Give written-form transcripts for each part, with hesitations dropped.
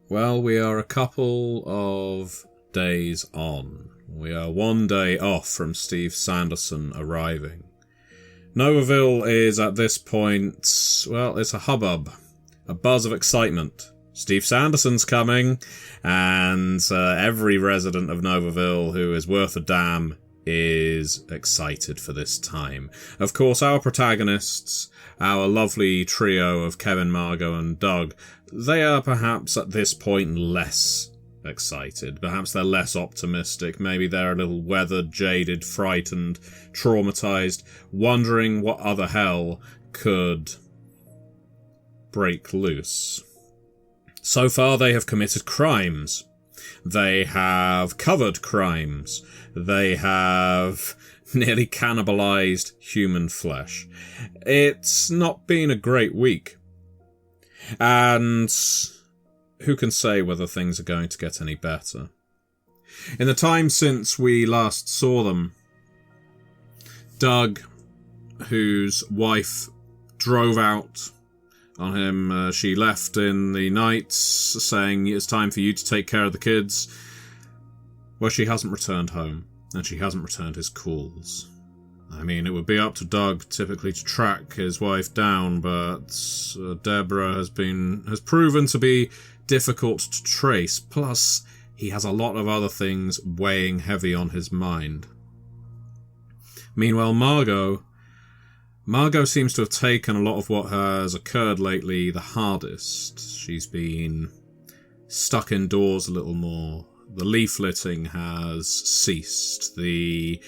Well, we are a couple of days on. We are one day off from Steve Sanderson arriving. Novaville is at this point, well, it's a hubbub, a buzz of excitement. Steve Sanderson's coming, and every resident of Novaville who is worth a damn is excited for this time. Of course, our protagonists, our lovely trio of Kevin, Margo, and Doug, they are perhaps at this point less excited. Perhaps they're less optimistic. Maybe they're a little weathered, jaded, frightened, traumatized, wondering what other hell could break loose. So far, they have committed crimes. They have covered crimes. They have nearly cannibalized human flesh. It's not been a great week. And who can say whether things are going to get any better? In the time since we last saw them, Doug, whose wife drove out on him, she left in the night saying it's time for you to take care of the kids. Well, she hasn't returned home, and she hasn't returned his calls. I mean, it would be up to Doug typically to track his wife down, but Deborah has proven to be difficult to trace. Plus, he has a lot of other things weighing heavy on his mind. Meanwhile, Margo seems to have taken a lot of what has occurred lately the hardest. She's been stuck indoors a little more. The leafleting has ceased. The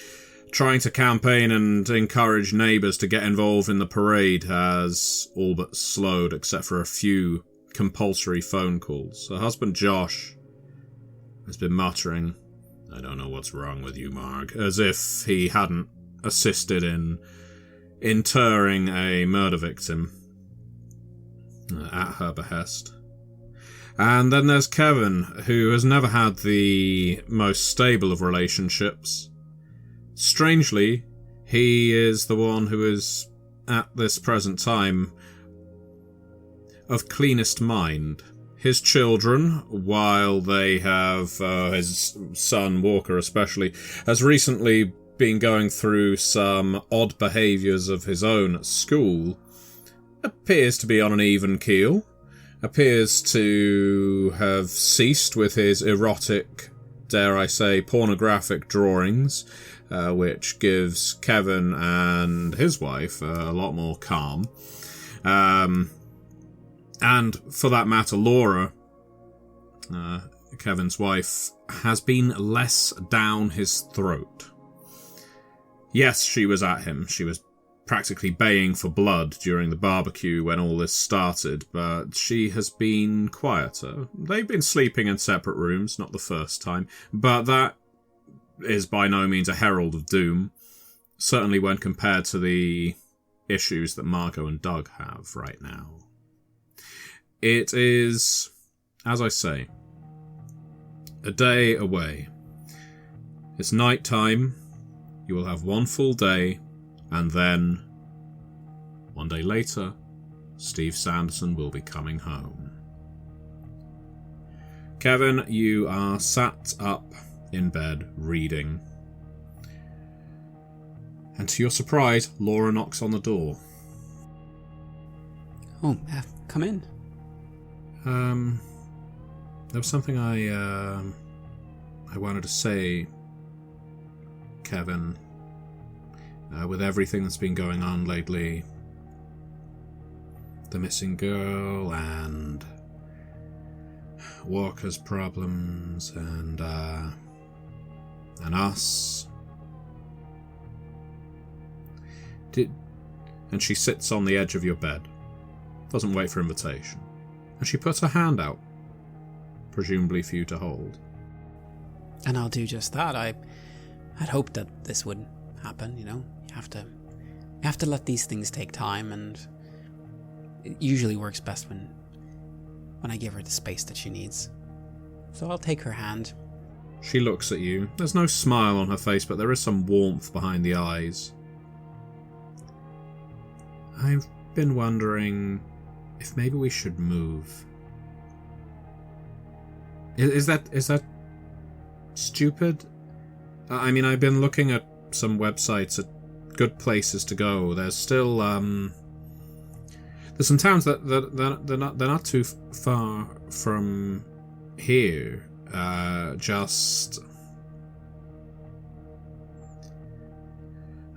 trying to campaign and encourage neighbours to get involved in the parade has all but slowed, except for a few compulsory phone calls. Her husband Josh has been muttering, "I don't know what's wrong with you, Marg," as if he hadn't assisted in interring a murder victim at her behest. And then there's Kevin, who has never had the most stable of relationships. Strangely, he is the one who is, at this present time, of cleanest mind. His children, while they have, his son Walker especially, has recently been going through some odd behaviours of his own at school, appears to be on an even keel, appears to have ceased with his erotic, dare I say, pornographic drawings, which gives Kevin and his wife a lot more calm. And for that matter, Laura, Kevin's wife, has been less down his throat. Yes, she was at him. She was practically baying for blood during the barbecue when all this started, but she has been quieter. They've been sleeping in separate rooms, not the first time, but that is by no means a herald of doom, certainly when compared to the issues that Margo and Doug have right now. It is, as I say, a day away. It's night time. You will have one full day, and then, one day later, Steve Sanderson will be coming home. Kevin, you are sat up in bed reading. And to your surprise, Laura knocks on the door. Oh, come in. There was something I wanted to say, Kevin. With everything that's been going on lately, the missing girl and Walker's problems and us. And she sits on the edge of your bed, doesn't wait for invitation, and she puts her hand out, presumably for you to hold. And I'll do just that. I'd hoped that this would happen, you know. You have to let these things take time, and it usually works best when I give her the space that she needs. So I'll take her hand. She looks at you. There's no smile on her face, but there is some warmth behind the eyes. I've been wondering if maybe we should move. Is that stupid? I mean, I've been looking at some websites at good places to go. There's still there's some towns that they're not too far from here. Just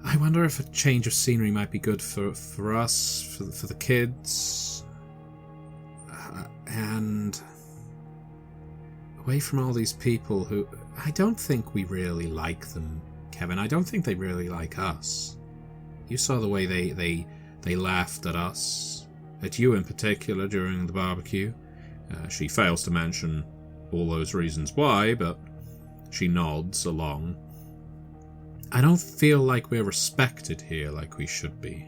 I wonder if a change of scenery might be good for us, for the kids, and away from all these people who I don't think we really like them, Kevin. I don't think they really like us. You saw the way they laughed at us, at you in particular during the barbecue. She fails to mention all those reasons why, but she nods along. I don't feel like we're respected here like we should be.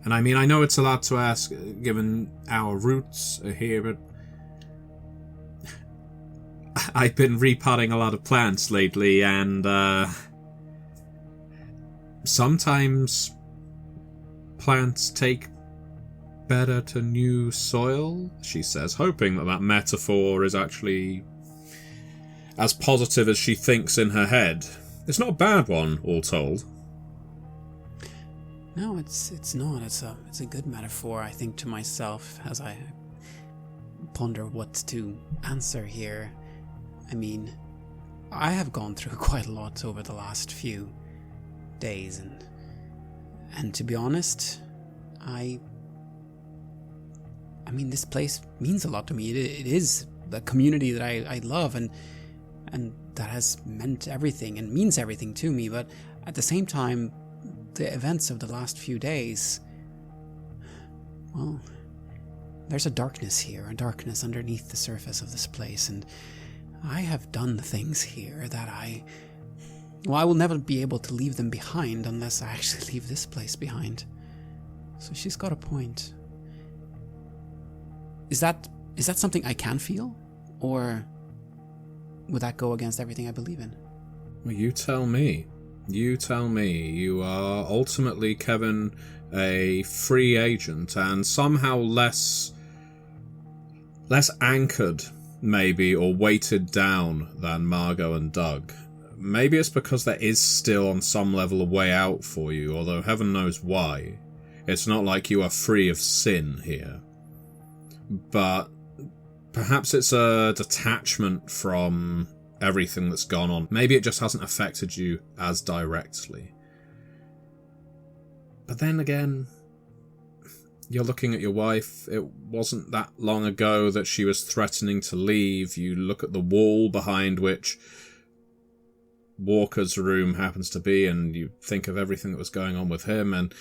And I mean, I know it's a lot to ask given our roots are here, but I've been repotting a lot of plants lately, and sometimes plants take better to new soil, she says, hoping that metaphor is actually as positive as she thinks in her head. It's not a bad one, all told. No, it's not. It's a good metaphor, I think, to myself as I ponder what to answer here. I mean, I have gone through quite a lot over the last few days, and to be honest, I mean, this place means a lot to me. It is the community that I love, and that has meant everything and means everything to me. But at the same time, the events of the last few days, well, there's a darkness here, a darkness underneath the surface of this place, and I have done things here that I will never be able to leave them behind unless I actually leave this place behind. So she's got a point. Is that something I can feel? Or would that go against everything I believe in? Well, you tell me. You tell me. You are ultimately, Kevin, a free agent, and somehow less anchored, maybe, or weighted down than Margo and Doug. Maybe it's because there is still on some level a way out for you, although heaven knows why. It's not like you are free of sin here. But perhaps it's a detachment from everything that's gone on. Maybe it just hasn't affected you as directly. But then again, you're looking at your wife. It wasn't that long ago that she was threatening to leave. You look at the wall behind which Walker's room happens to be, and you think of everything that was going on with him, and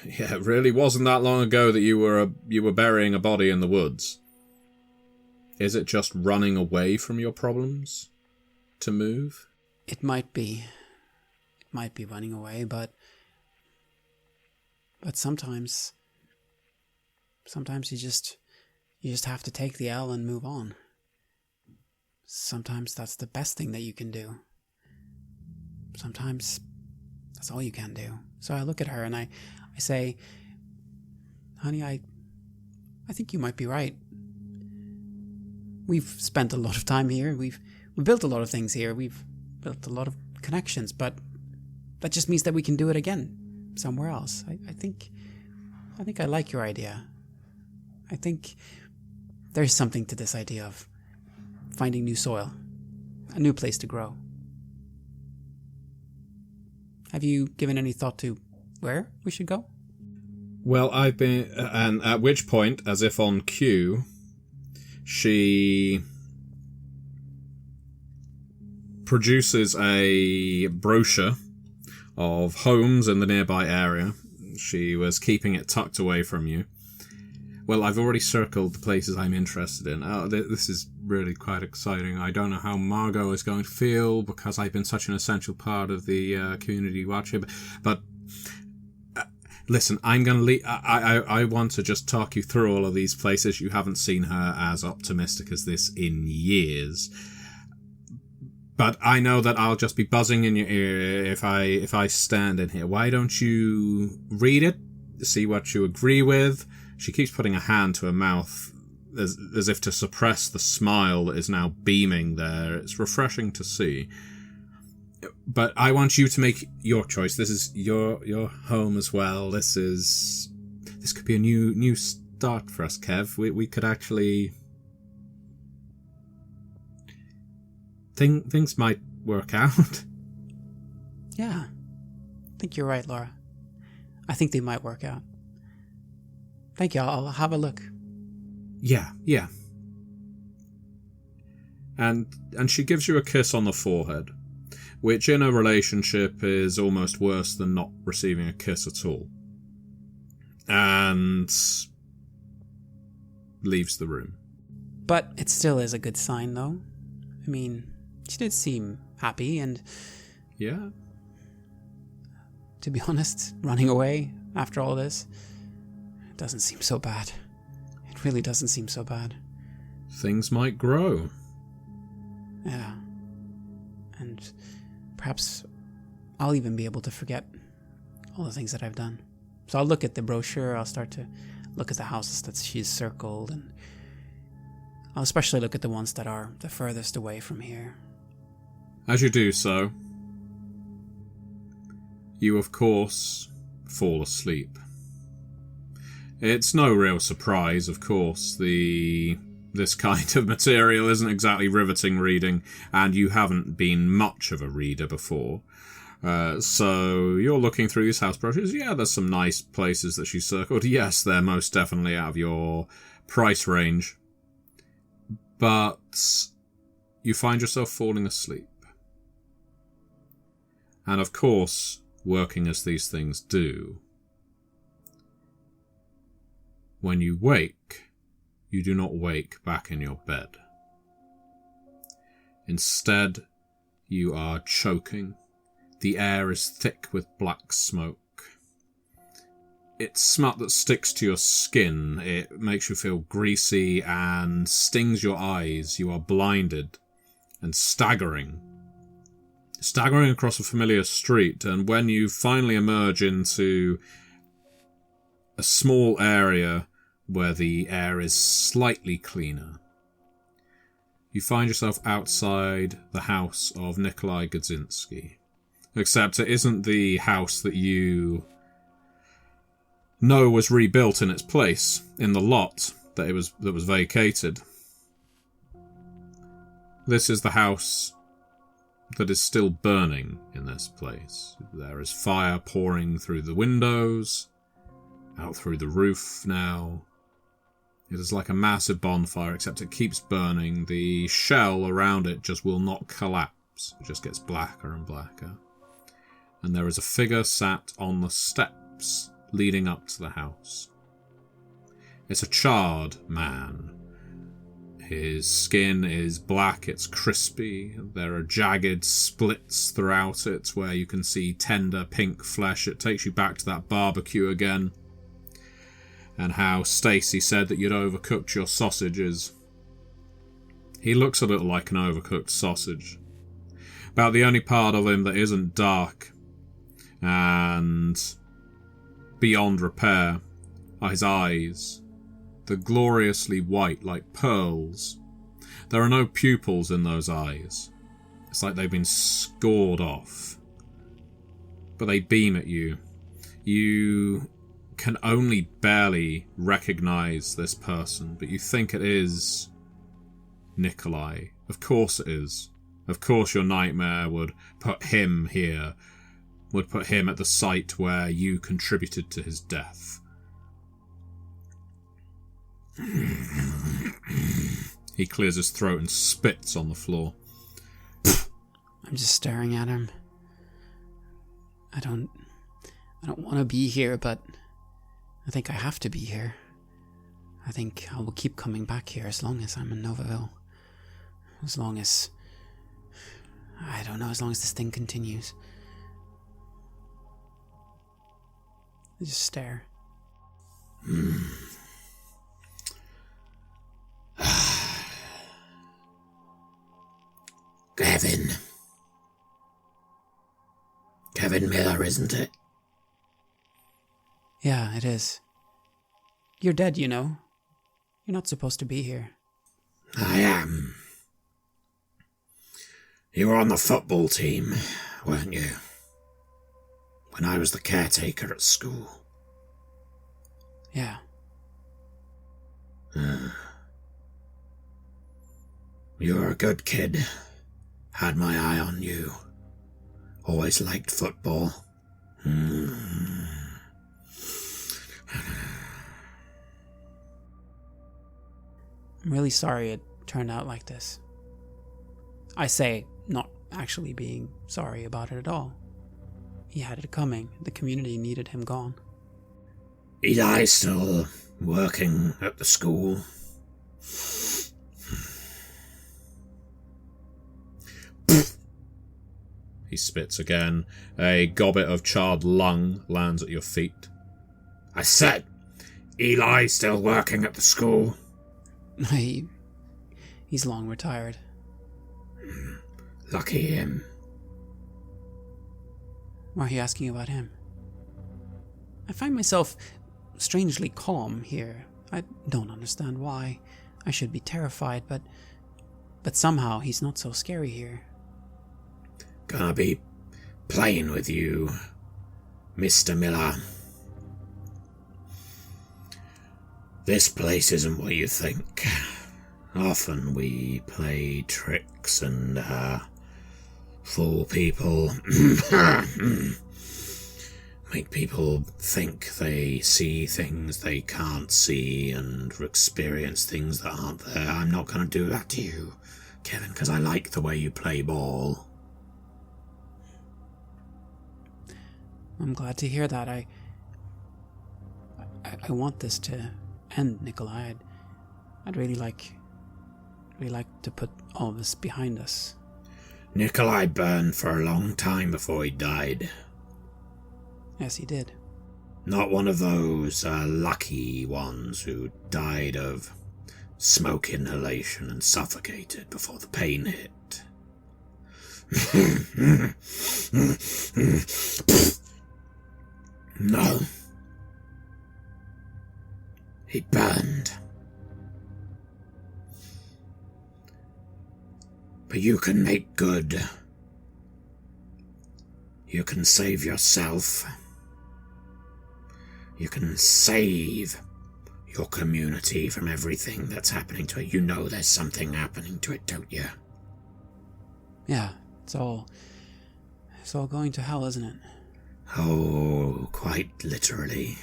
yeah, it really wasn't that long ago that you were burying a body in the woods. Is it just running away from your problems to move? It might be. It might be running away, but sometimes you just have to take the L and move on. Sometimes that's the best thing that you can do. Sometimes that's all you can do. So I look at her and I say, honey, I think you might be right. We've spent a lot of time here. We've built a lot of things here. We've built a lot of connections, but that just means that we can do it again somewhere else. I think I like your idea. I think there's something to this idea of finding new soil, a new place to grow. Have you given any thought to where we should go? Well, I've been... And at which point, as if on cue, she produces a brochure of homes in the nearby area. She was keeping it tucked away from you. Well, I've already circled the places I'm interested in. This is really quite exciting. I don't know how Margo is going to feel because I've been such an essential part of the community watch here. But listen, I'm going to I want to just talk you through all of these places. You haven't seen her as optimistic as this in years. But I know that I'll just be buzzing in your ear if I stand in here. Why don't you read it, see what you agree with? She keeps putting a hand to her mouth, as if to suppress the smile that is now beaming there. It's refreshing to see. But I want you to make your choice. This is your home as well. This could be a new start for us, Kev. We could actually... Things might work out. Yeah. I think you're right, Laura. I think they might work out. Thank you. I'll have a look. Yeah. And she gives you a kiss on the forehead, which in a relationship is almost worse than not receiving a kiss at all. And leaves the room. But it still is a good sign, though. I mean, she did seem happy, and... Yeah. To be honest, running away after all this, it doesn't seem so bad. It really doesn't seem so bad. Things might grow. Yeah. And perhaps I'll even be able to forget all the things that I've done. So I'll look at the brochure, I'll start to look at the houses that she's circled, and I'll especially look at the ones that are the furthest away from here. As you do so, you of course fall asleep. It's no real surprise, of course. This kind of material isn't exactly riveting reading, and you haven't been much of a reader before. So you're looking through these house brochures. Yeah, there's some nice places that she circled. Yes, they're most definitely out of your price range. But you find yourself falling asleep. And of course, working as these things do, when you wake, you do not wake back in your bed. Instead, you are choking. The air is thick with black smoke. It's smut that sticks to your skin. It makes you feel greasy and stings your eyes. You are blinded and staggering across a familiar street, and when you finally emerge into a small area where the air is slightly cleaner, you find yourself outside the house of Nikolai Godzinski. Except it isn't the house that you know was rebuilt in its place, in the lot that was vacated. This is the house that is still burning in this place. There is fire pouring through the windows, out through the roof now. It is like a massive bonfire, except it keeps burning. The shell around it just will not collapse. It just gets blacker and blacker. And there is a figure sat on the steps leading up to the house. It's a charred man. His skin is black, it's crispy. There are jagged splits throughout it where you can see tender pink flesh. It takes you back to that barbecue again. And how Stacy said that you'd overcooked your sausages. He looks a little like an overcooked sausage. About the only part of him that isn't dark and beyond repair are his eyes. They're gloriously white, like pearls. There are no pupils in those eyes. It's like they've been scored off. But they beam at you. You can only barely recognize this person, but you think it is Nikolai. Of course it is. Of course your nightmare would put him here, would put him at the site where you contributed to his death. He clears his throat and spits on the floor. I'm just staring at him. I don't want to be here, but I think I have to be here. I think I will keep coming back here as long as I'm in Novaville. As long as... I don't know, as long as this thing continues. I just stare. Kevin Miller, isn't it? Yeah, it is. You're dead, you know. You're not supposed to be here. I am. You were on the football team, weren't you? When I was the caretaker at school. Yeah. You were a good kid. Had my eye on you. Always liked football. I'm really sorry it turned out like this. I say, not actually being sorry about it at all. He had it coming. The community needed him gone. Eli still working at the school. He spits again. A gobbet of charred lung lands at your feet. I said, Eli still working at the school. He's long retired. Lucky him. Why are you asking about him? I find myself strangely calm here. I don't understand why. I should be terrified, but somehow he's not so scary here. Gonna be playing with you, Mr. Miller. This place isn't what you think. Often we play tricks and fool people. Make people think they see things they can't see and experience things that aren't there. I'm not going to do that to you, Kevin, because I like the way you play ball. I'm glad to hear that. I want this to end, Nikolai. I'd really like to put all this behind us. Nikolai burned for a long time before he died. Yes, he did. Not one of those lucky ones who died of smoke inhalation and suffocated before the pain hit. No. He burned. But you can make good. You can save yourself. You can save your community from everything that's happening to it. You know there's something happening to it, don't you? Yeah, it's all going to hell, isn't it? Oh, quite literally.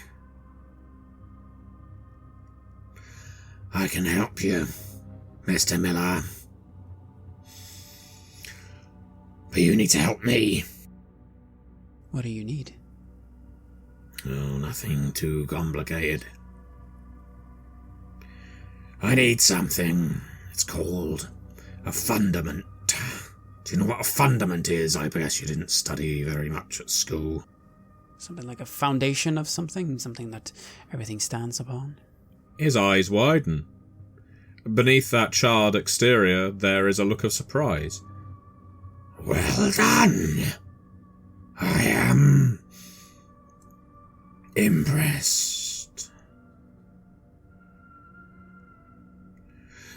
I can help you, Mr. Miller. But you need to help me. What do you need? Oh, nothing too complicated. I need something. It's called a fundament. Do you know what a fundament is? I guess you didn't study very much at school. Something like a foundation of something that everything stands upon? His eyes widen. Beneath that charred exterior, there is a look of surprise. Well done. I am impressed.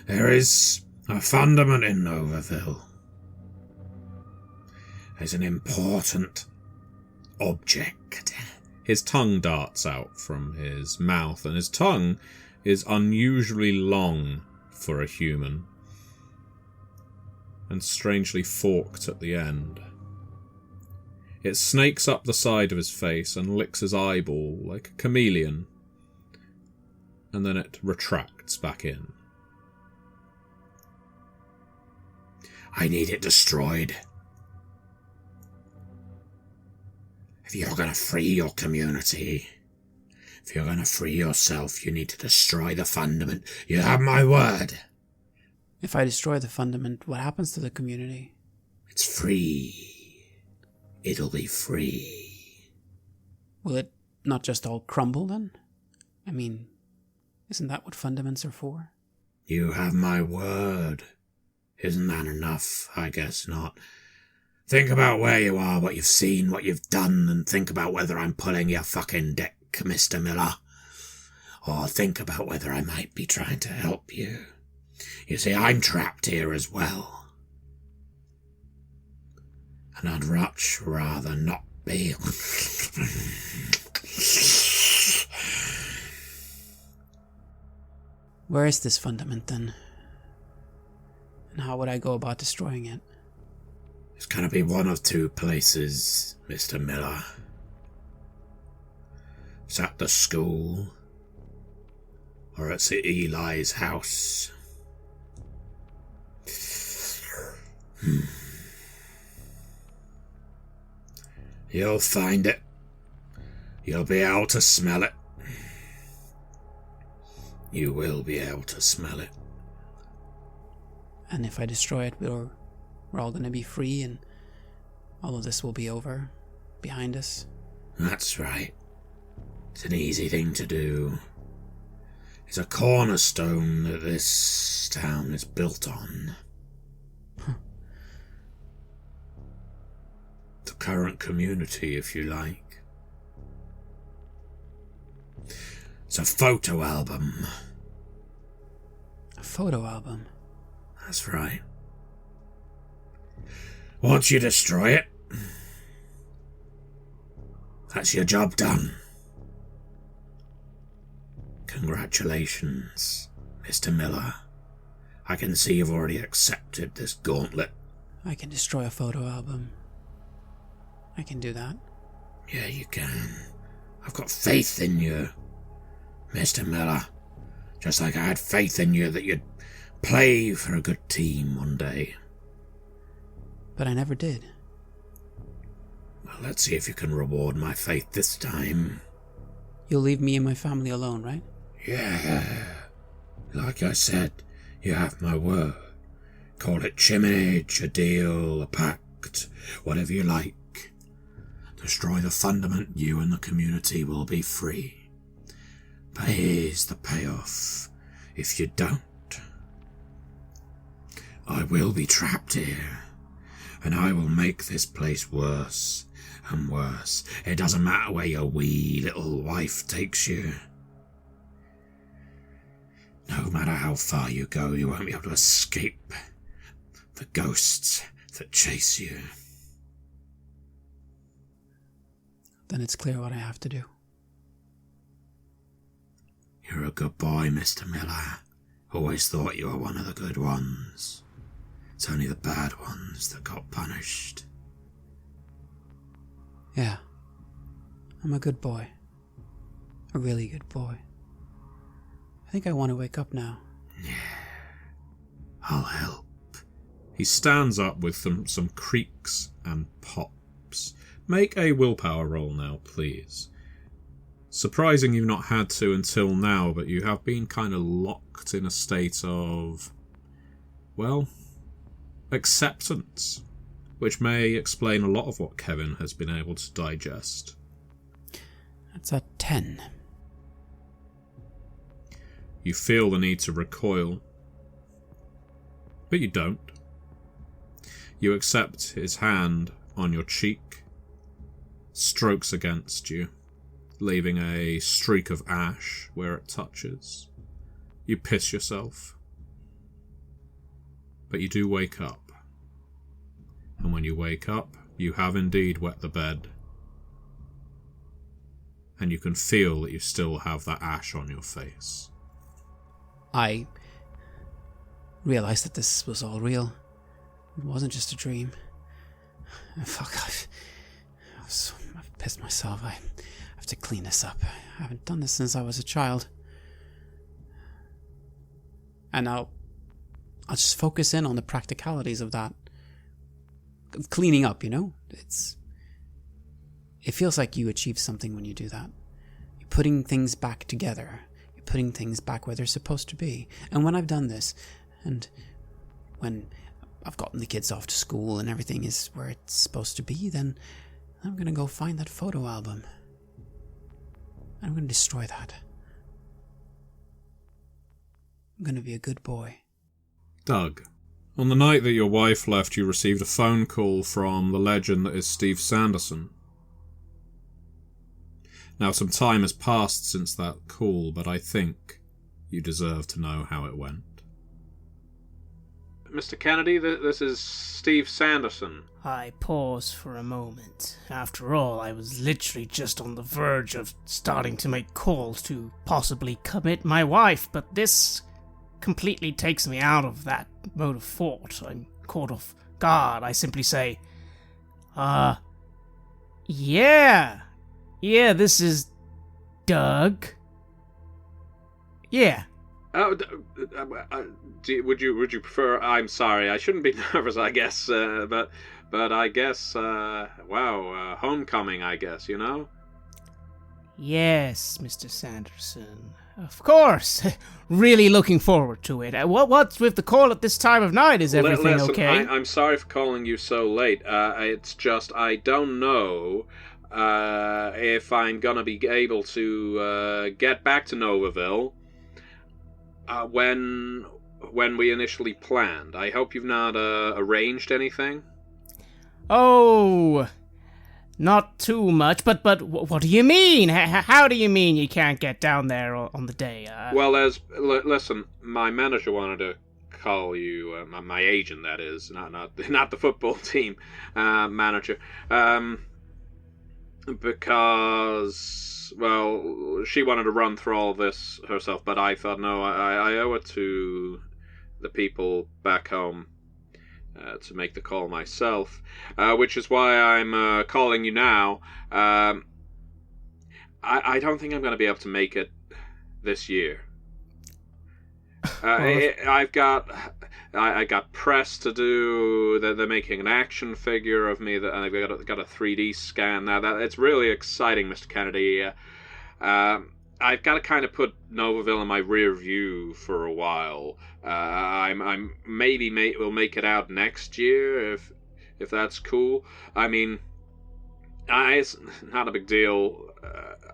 There is a fundament in Overville. There's an important object. His tongue darts out from his mouth, and his tongue is unusually long for a human, and strangely forked at the end. It snakes up the side of his face and licks his eyeball like a chameleon, and then it retracts back in. I need it destroyed. If you're going to free your community, if you're going to free yourself, you need to destroy the fundament. You have my word. If I destroy the fundament, what happens to the community? It's free. It'll be free. Will it not just all crumble then? I mean, isn't that what fundaments are for? You have my word. Isn't that enough? I guess not. Think about where you are, what you've seen, what you've done, and think about whether I'm pulling your fucking dick, Mr. Miller. or think about whether I might be trying to help you. You see, I'm trapped here as well. And I'd much rather not be. Where is this fundament, then? And how would I go about destroying it? It's going to be one of two places, Mr. Miller. It's at the school, or it's at Eli's house. You'll find it. You'll be able to smell it. You will be able to smell it. And if I destroy it, we're all going to be free and all of this will be over, behind us? That's right. It's an easy thing to do. It's a cornerstone that this town is built on. The current community, if you like. It's a photo album. A photo album? That's right. Once you destroy it, that's your job done. Congratulations, Mr. Miller. I can see you've already accepted this gauntlet. I can destroy a photo album. I can do that. Yeah, you can. I've got faith in you, Mr. Miller. Just like I had faith in you that you'd play for a good team one day. But I never did. Well, let's see if you can reward my faith this time. You'll leave me and my family alone, right? Yeah. Like I said, you have my word. Call it chimmage, a deal, a pact, whatever you like. Destroy the fundament, you and the community will be free. But here's the payoff. If you don't, I will be trapped here, and I will make this place worse and worse. It doesn't matter where your wee little wife takes you. No matter how far you go, you won't be able to escape the ghosts that chase you. Then it's clear what I have to do. You're a good boy, Mr. Miller. Always thought you were one of the good ones. It's only the bad ones that got punished. Yeah. I'm a good boy. A really good boy. I think I want to wake up now. Yeah. I'll help. He stands up with some creaks and pops. Make a willpower roll now, please. Surprising you've not had to until now, but you have been kind of locked in a state of, well, acceptance, which may explain a lot of what Kevin has been able to digest. That's a 10. You feel the need to recoil, but you don't. You accept his hand on your cheek, strokes against you, leaving a streak of ash where it touches. You piss yourself. But you do wake up. And when you wake up, you have indeed wet the bed. And you can feel that you still have that ash on your face. I realized that this was all real. It wasn't just a dream. Fuck, I've pissed myself. I have to clean this up. I haven't done this since I was a child. And I'll just focus in on the practicalities of that. Of cleaning up, you know? It feels like you achieve something when you do that. You're putting things back together. You're putting things back where they're supposed to be. And when I've done this, and when I've gotten the kids off to school and everything is where it's supposed to be, then I'm going to go find that photo album. I'm going to destroy that. I'm going to be a good boy. Doug, on the night that your wife left, you received a phone call from the legend that is Steve Sanderson. Now, some time has passed since that call, but I think you deserve to know how it went. Mr. Kennedy, this is Steve Sanderson. I pause for a moment. After all, I was literally just on the verge of starting to make calls to possibly commit my wife, but this completely takes me out of that mode of thought. I'm caught off guard. I simply say, yeah, this is Doug. Yeah. Oh, would you prefer? I'm sorry, I shouldn't be nervous, I guess. But I guess, homecoming, I guess, you know. Yes, Mr. Sanderson. Of course. Really looking forward to it. What's with the call at this time of night? Is everything Listen, okay? I'm sorry for calling you so late. It's just I don't know if I'm gonna be able to get back to Novaville when we initially planned. I hope you've not arranged anything. Oh, not too much, but what do you mean? How do you mean you can't get down there on the day? Well, listen, my manager wanted to call you, my agent, that is, not the football team manager, because, well, she wanted to run through all this herself, but I thought, no, I owe it to the people back home to make the call myself, which is why I'm calling you now. I don't think I'm going to be able to make it this year. I got press to do. They're making an action figure of me, and I've got a 3D scan now. It's really exciting, Mr. Kennedy. I've got to kind of put Novaville in my rear view for a while. I'm maybe we'll make it out next year if that's cool. I mean, it's not a big deal,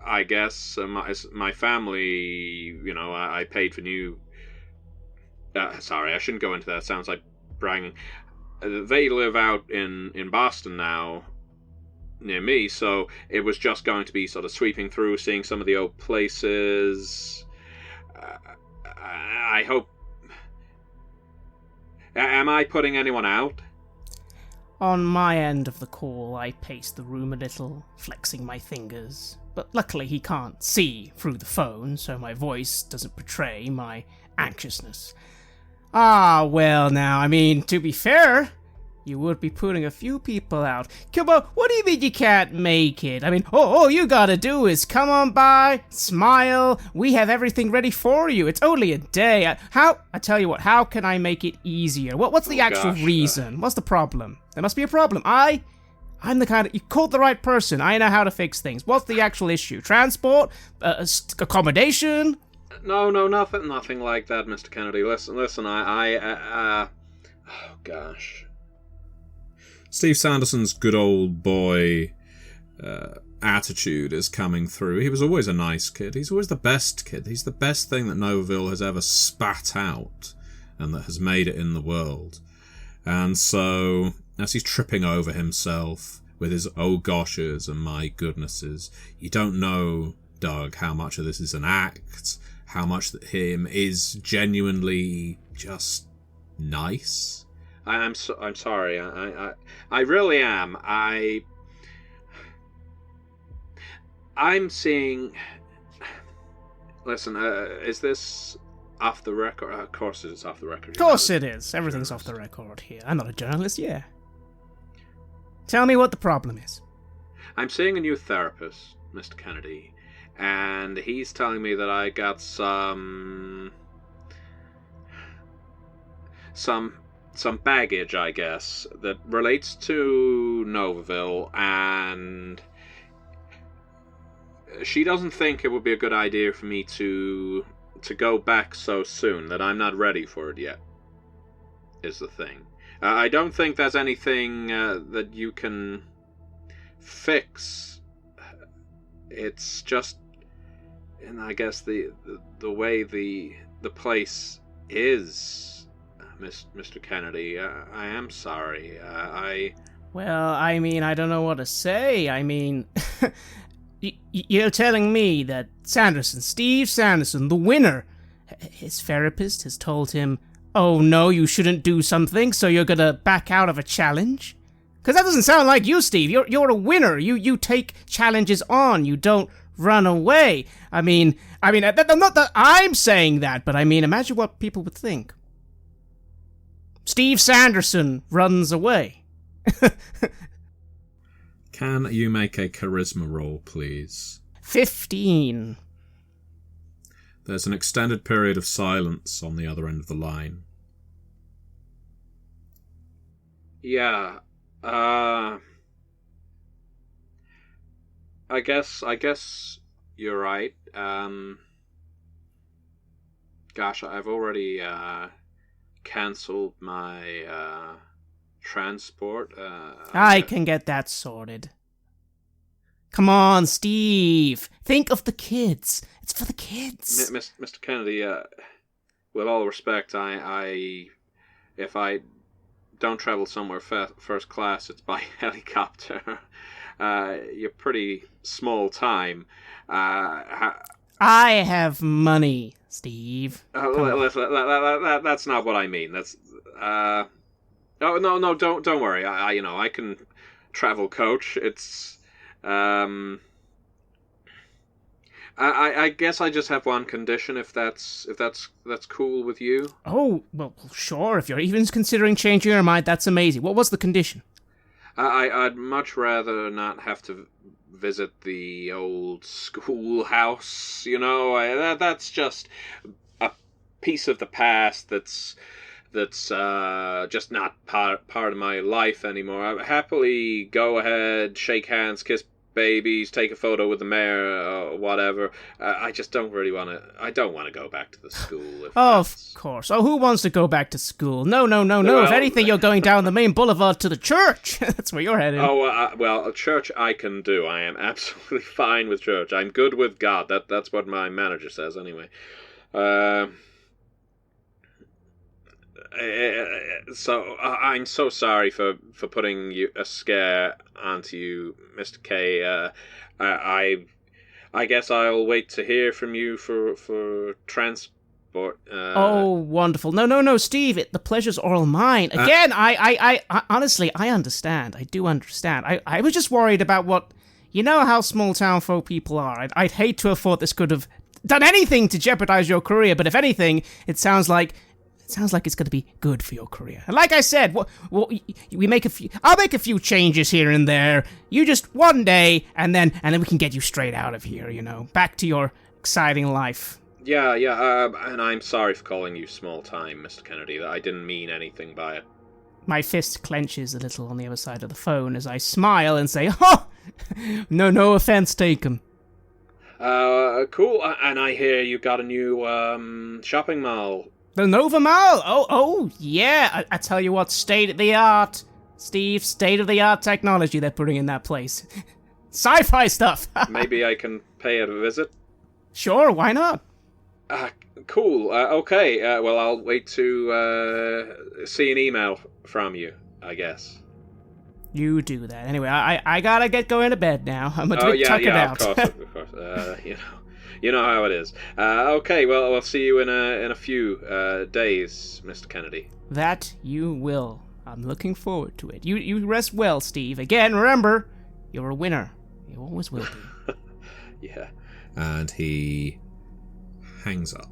I guess. My family, you know, I paid for new. Sorry, I shouldn't go into that. It sounds like bragging. They live out in Boston now, near me, so it was just going to be sort of sweeping through, seeing some of the old places. I hope. Am I putting anyone out? On my end of the call, I pace the room a little, flexing my fingers. But luckily he can't see through the phone, so my voice doesn't betray my anxiousness. Well now, I mean, to be fair, you would be putting a few people out. Come on, what do you mean you can't make it? I mean, all you gotta do is come on by, smile, we have everything ready for you. It's only a day. I tell you what, how can I make it easier? What's the actual reason? What's the problem? There must be a problem. I'm the kind of... You called the right person. I know how to fix things. What's the actual issue? Transport? Accommodation? No, nothing like that, Mr. Kennedy. Listen, oh gosh. Steve Sanderson's good old boy attitude is coming through. He was always a nice kid. He's always the best kid. He's the best thing that Novaville has ever spat out and that has made it in the world. And so, as he's tripping over himself with his oh goshes and my goodnesses, you don't know, Doug, how much of this is an act, how much that him is genuinely just nice. I'm sorry. I really am. I'm seeing. Listen, is this off the record? Of course it's off the record. Of course it is. Everything's off the record here. I'm not a journalist, yeah. Tell me what the problem is. I'm seeing a new therapist, Mr. Kennedy, and he's telling me that I got some baggage, I guess, that relates to Novaville, and she doesn't think it would be a good idea for me to go back so soon, that I'm not ready for it yet, is the thing. I don't think there's anything that you can fix. It's just, and I guess the way the place is, Mr. Kennedy. I am sorry. Well, I mean, I don't know what to say. I mean, You're telling me that Sanderson, Steve Sanderson, the winner, his therapist has told him, oh no, you shouldn't do something, so you're gonna back out of a challenge? Because that doesn't sound like you, Steve. You're a winner. You take challenges on. You don't run away. I mean, not that I'm saying that, but I mean, imagine what people would think. Steve Sanderson runs away. Can you make a charisma roll, please? 15. There's an extended period of silence on the other end of the line. Yeah, I guess you're right. Gosh, I've already cancelled my transport. I can get that sorted. Come on, Steve. Think of the kids. It's for the kids. Mr. Kennedy, with all respect, if I don't travel somewhere first class, it's by helicopter. You're pretty small time. I have money, Steve. That's not what I mean. That's no, don't worry. I can travel coach. It's I guess I just have one condition, if that's cool with you. Oh, well, sure. If you're even considering changing your mind, that's amazing. What was the condition? I'd much rather not have to visit the old schoolhouse. That's just a piece of the past that's just not part of my life anymore. I happily go ahead, shake hands, kiss babies, take a photo with the mayor, whatever. I just don't really want to. I don't want to go back to the school. Of course. Oh, who wants to go back to school? No. Well, if anything, you're going down the main boulevard to the church. That's where you're headed. Oh, well, church I can do. I am absolutely fine with church. I'm good with God. That's what my manager says, anyway. So I'm so sorry for putting a scare onto you, Mr. K. I guess I'll wait to hear from you for transport. Oh, wonderful! No, Steve. The pleasure's all mine. Again, I honestly, I understand. I do understand. I was just worried about what, how small town folk people are. I'd hate to have thought this could have done anything to jeopardize your career. But if anything, it sounds like it's going to be good for your career. And like I said, I'll make a few changes here and there. You just one day, and then we can get you straight out of here, back to your exciting life. Yeah, and I'm sorry for calling you small time, Mr. Kennedy. I didn't mean anything by it. My fist clenches a little on the other side of the phone as I smile and say, oh, no offense taken. Cool. And I hear you got a new shopping mall. The Nova Mall? Oh, yeah. I tell you what, state-of-the-art, Steve, state-of-the-art technology they're putting in that place. Sci-fi stuff. Maybe I can pay it a visit? Sure, why not? Cool. Okay. Well, I'll wait to see an email from you, I guess. You do that. Anyway, I gotta get going to bed now. I'm a bit tuckered out. Of course. You know how it is. Okay, well, I'll see you in a few days, Mr. Kennedy. That you will. I'm looking forward to it. You rest well, Steve. Again, remember, you're a winner. You always will be. Yeah. And he hangs up.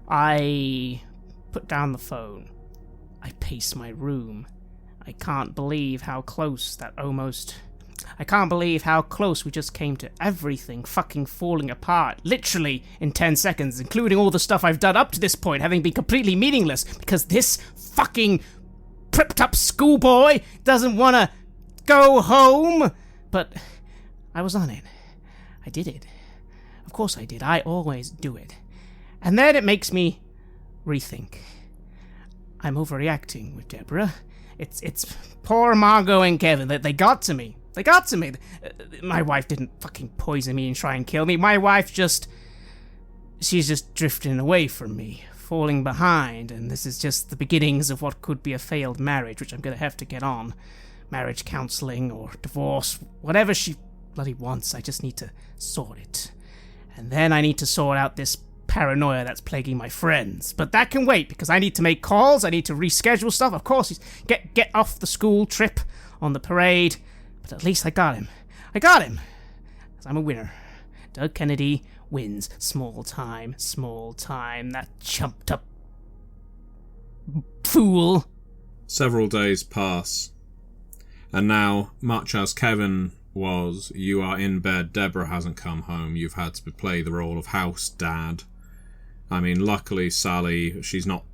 I put down the phone. I pace my room. I can't believe how close we just came to everything fucking falling apart, literally in 10 seconds, including all the stuff I've done up to this point having been completely meaningless because this fucking prepped up schoolboy doesn't want to go home. But I was on it. I did it. Of course I did. I always do it. And then it makes me rethink. I'm overreacting with Deborah. It's poor Margo and Kevin. They got to me. My wife didn't fucking poison me and try and kill me. My wife she's just drifting away from me, falling behind, and this is just the beginnings of what could be a failed marriage, which I'm gonna have to get on. Marriage counseling or divorce, whatever she bloody once. I just need to sort it. And then I need to sort out this paranoia that's plaguing my friends. But that can wait, because I need to make calls, I need to reschedule stuff. Of course, get off the school trip on the parade. But at least I got him. I got him! Because I'm a winner. Doug Kennedy wins. Small time. That chumped up fool. Several days pass. And now, much as Kevin was, you are in bed, Deborah hasn't come home, you've had to play the role of house dad. I mean, luckily Sally, she's not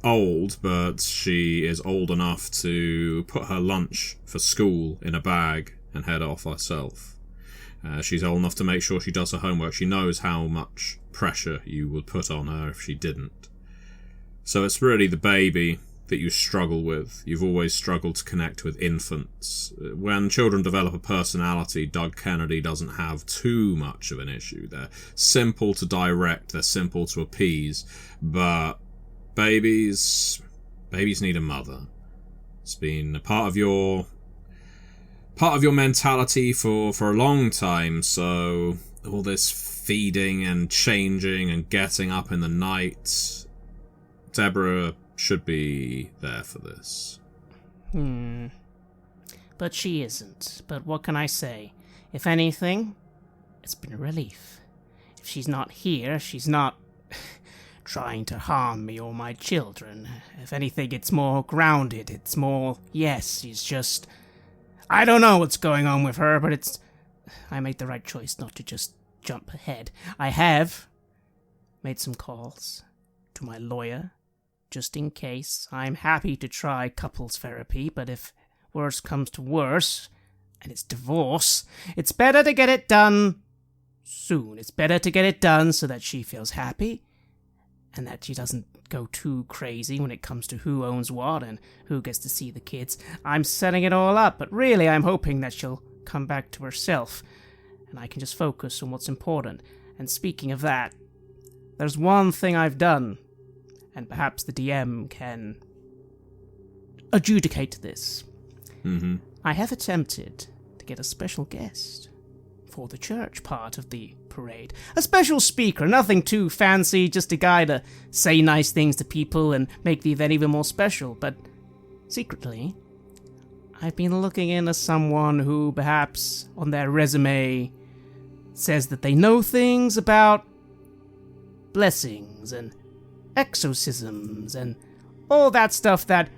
old, but she is old enough to put her lunch for school in a bag and head off herself. She's old enough to make sure she does her homework. She knows how much pressure you would put on her if she didn't. So it's really the baby that you struggle with. You've always struggled to connect with infants. When children develop a personality, Doug Kennedy doesn't have too much of an issue. They're simple to direct, they're simple to appease, but babies need a mother. It's been a part of your mentality for a long time, so all this feeding and changing and getting up in the night, Deborah should be there for this. But she isn't. But what can I say? If anything, it's been a relief. If she's not here, she's not trying to harm me or my children. If anything, it's more grounded. It's more, yes, she's just... I don't know what's going on with her, but I made the right choice not to just jump ahead. I have made some calls to my lawyer, just in case. I'm happy to try couples therapy, but if worse comes to worse, and it's divorce, it's better to get it done soon. It's better to get it done so that she feels happy, and that she doesn't go too crazy when it comes to who owns what and who gets to see the kids. I'm setting it all up, but really I'm hoping that she'll come back to herself, and I can just focus on what's important. And speaking of that, there's one thing I've done, and perhaps the DM can adjudicate this. Mm-hmm. I have attempted to get a special guest for the church part of the parade. A special speaker, nothing too fancy, just a guy to say nice things to people and make the event even more special. But secretly, I've been looking into someone who perhaps on their resume says that they know things about blessings and exorcisms and all that stuff that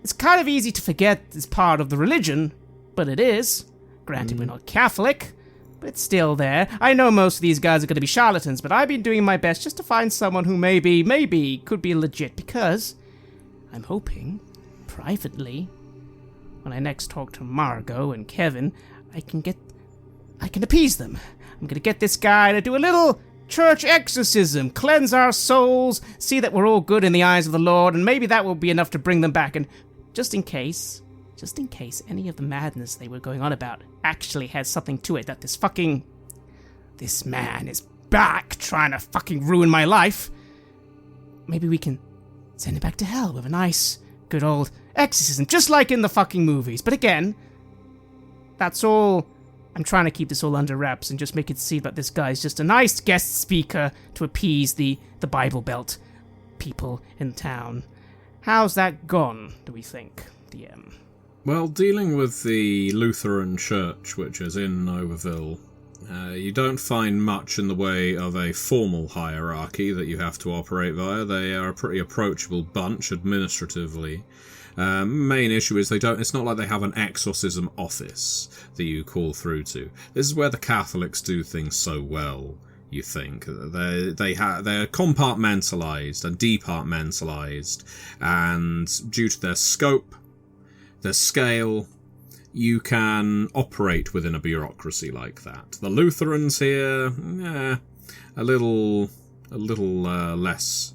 it's kind of easy to forget is part of the religion, but it is. Granted, we're not Catholic, but it's still there. I know most of these guys are going to be charlatans, but I've been doing my best just to find someone who maybe could be legit, because I'm hoping, privately, when I next talk to Margo and Kevin, I can appease them. I'm going to get this guy to do a little church exorcism, cleanse our souls, see that we're all good in the eyes of the Lord, and maybe that will be enough to bring them back. And just in case any of the madness they were going on about actually has something to it, that this man is back trying to fucking ruin my life, maybe we can send him back to hell with a nice, good old exorcism, just like in the fucking movies. But again, that's all. I'm trying to keep this all under wraps and just make it seem that this guy's just a nice guest speaker to appease the Bible Belt people in town. How's that gone, do we think, DM? Well, dealing with the Lutheran Church, which is in Novaville, you don't find much in the way of a formal hierarchy that you have to operate via. They are a pretty approachable bunch administratively. Main issue is it's not like they have an exorcism office that you call through to. This is where the Catholics do things so well, you think. They're compartmentalized and departmentalized, and due to their scope, their scale, you can operate within a bureaucracy like that. The Lutherans here, a little less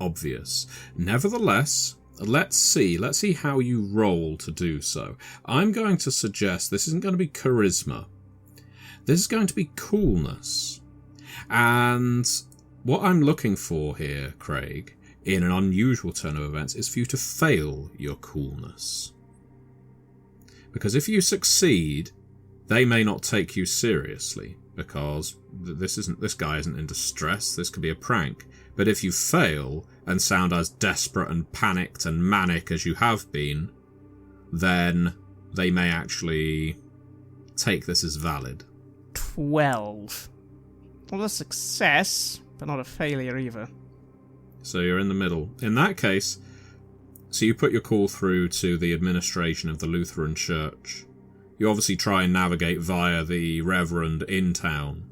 obvious. Nevertheless, let's see how you roll to do so. I'm going to suggest this isn't going to be charisma. This is going to be coolness. And what I'm looking for here, Craig, in an unusual turn of events, is for you to fail your coolness. Because if you succeed, they may not take you seriously because this guy isn't in distress. This could be a prank. But if you fail and sound as desperate and panicked and manic as you have been, then they may actually take this as valid. 12. Well, a success, but not a failure either. So you're in the middle. In that case, so you put your call through to the administration of the Lutheran Church. You obviously try and navigate via the Reverend in town.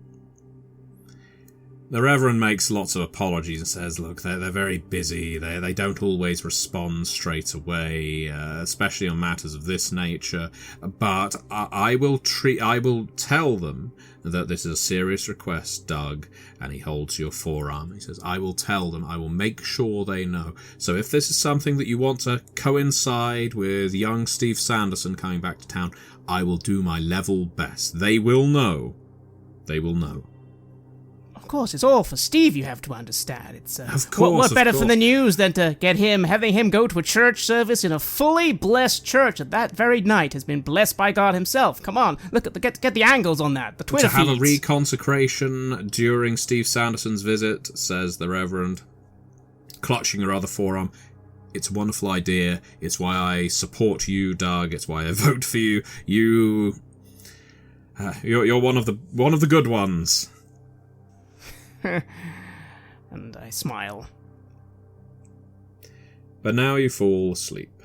The Reverend makes lots of apologies and says, look, they're very busy, they don't always respond straight away, especially on matters of this nature, but I will tell them that this is a serious request, Doug, and he holds your forearm. He says, I will tell them, I will make sure they know. So if this is something that you want to coincide with young Steve Sanderson coming back to town, I will do my level best. They will know. They will know. Of course, it's all for Steve, you have to understand. It's of course, what better for the news than to having him go to a church service in a fully blessed church that very night has been blessed by God himself. Come on, look at get the angles on that. The Twitter feeds. To have a reconsecration during Steve Sanderson's visit, says the Reverend, clutching your other forearm. It's a wonderful idea. It's why I support you, Doug. It's why I vote for you. You're one of the good ones. And I smile. But now you fall asleep.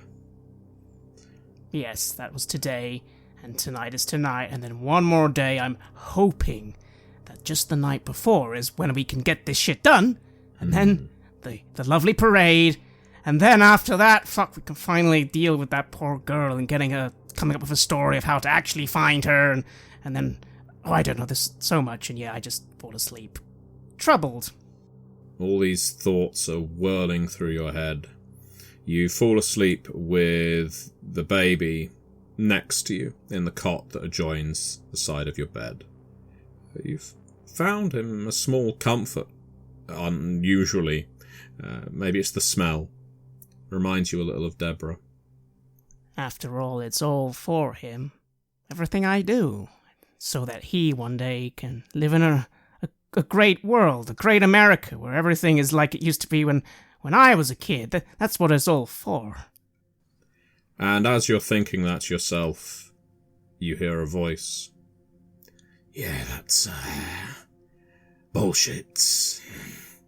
Yes, that was today, and tonight is tonight, and then one more day. I'm hoping that just the night before is when we can get this shit done, and then the lovely parade, and then after that, we can finally deal with that poor girl and coming up with a story of how to actually find her, and then, I don't know, there's so much, and I just fall asleep. Troubled. All these thoughts are whirling through your head. You fall asleep with the baby next to you in the cot that adjoins the side of your bed. You've found him a small comfort, unusually. Maybe it's the smell. Reminds you a little of Deborah. After all, it's all for him. Everything I do. So that he one day can live in a great world, a great America, where everything is like it used to be when I was a kid. That's what it's all for. And as you're thinking that yourself, you hear a voice. Yeah, that's, bullshit,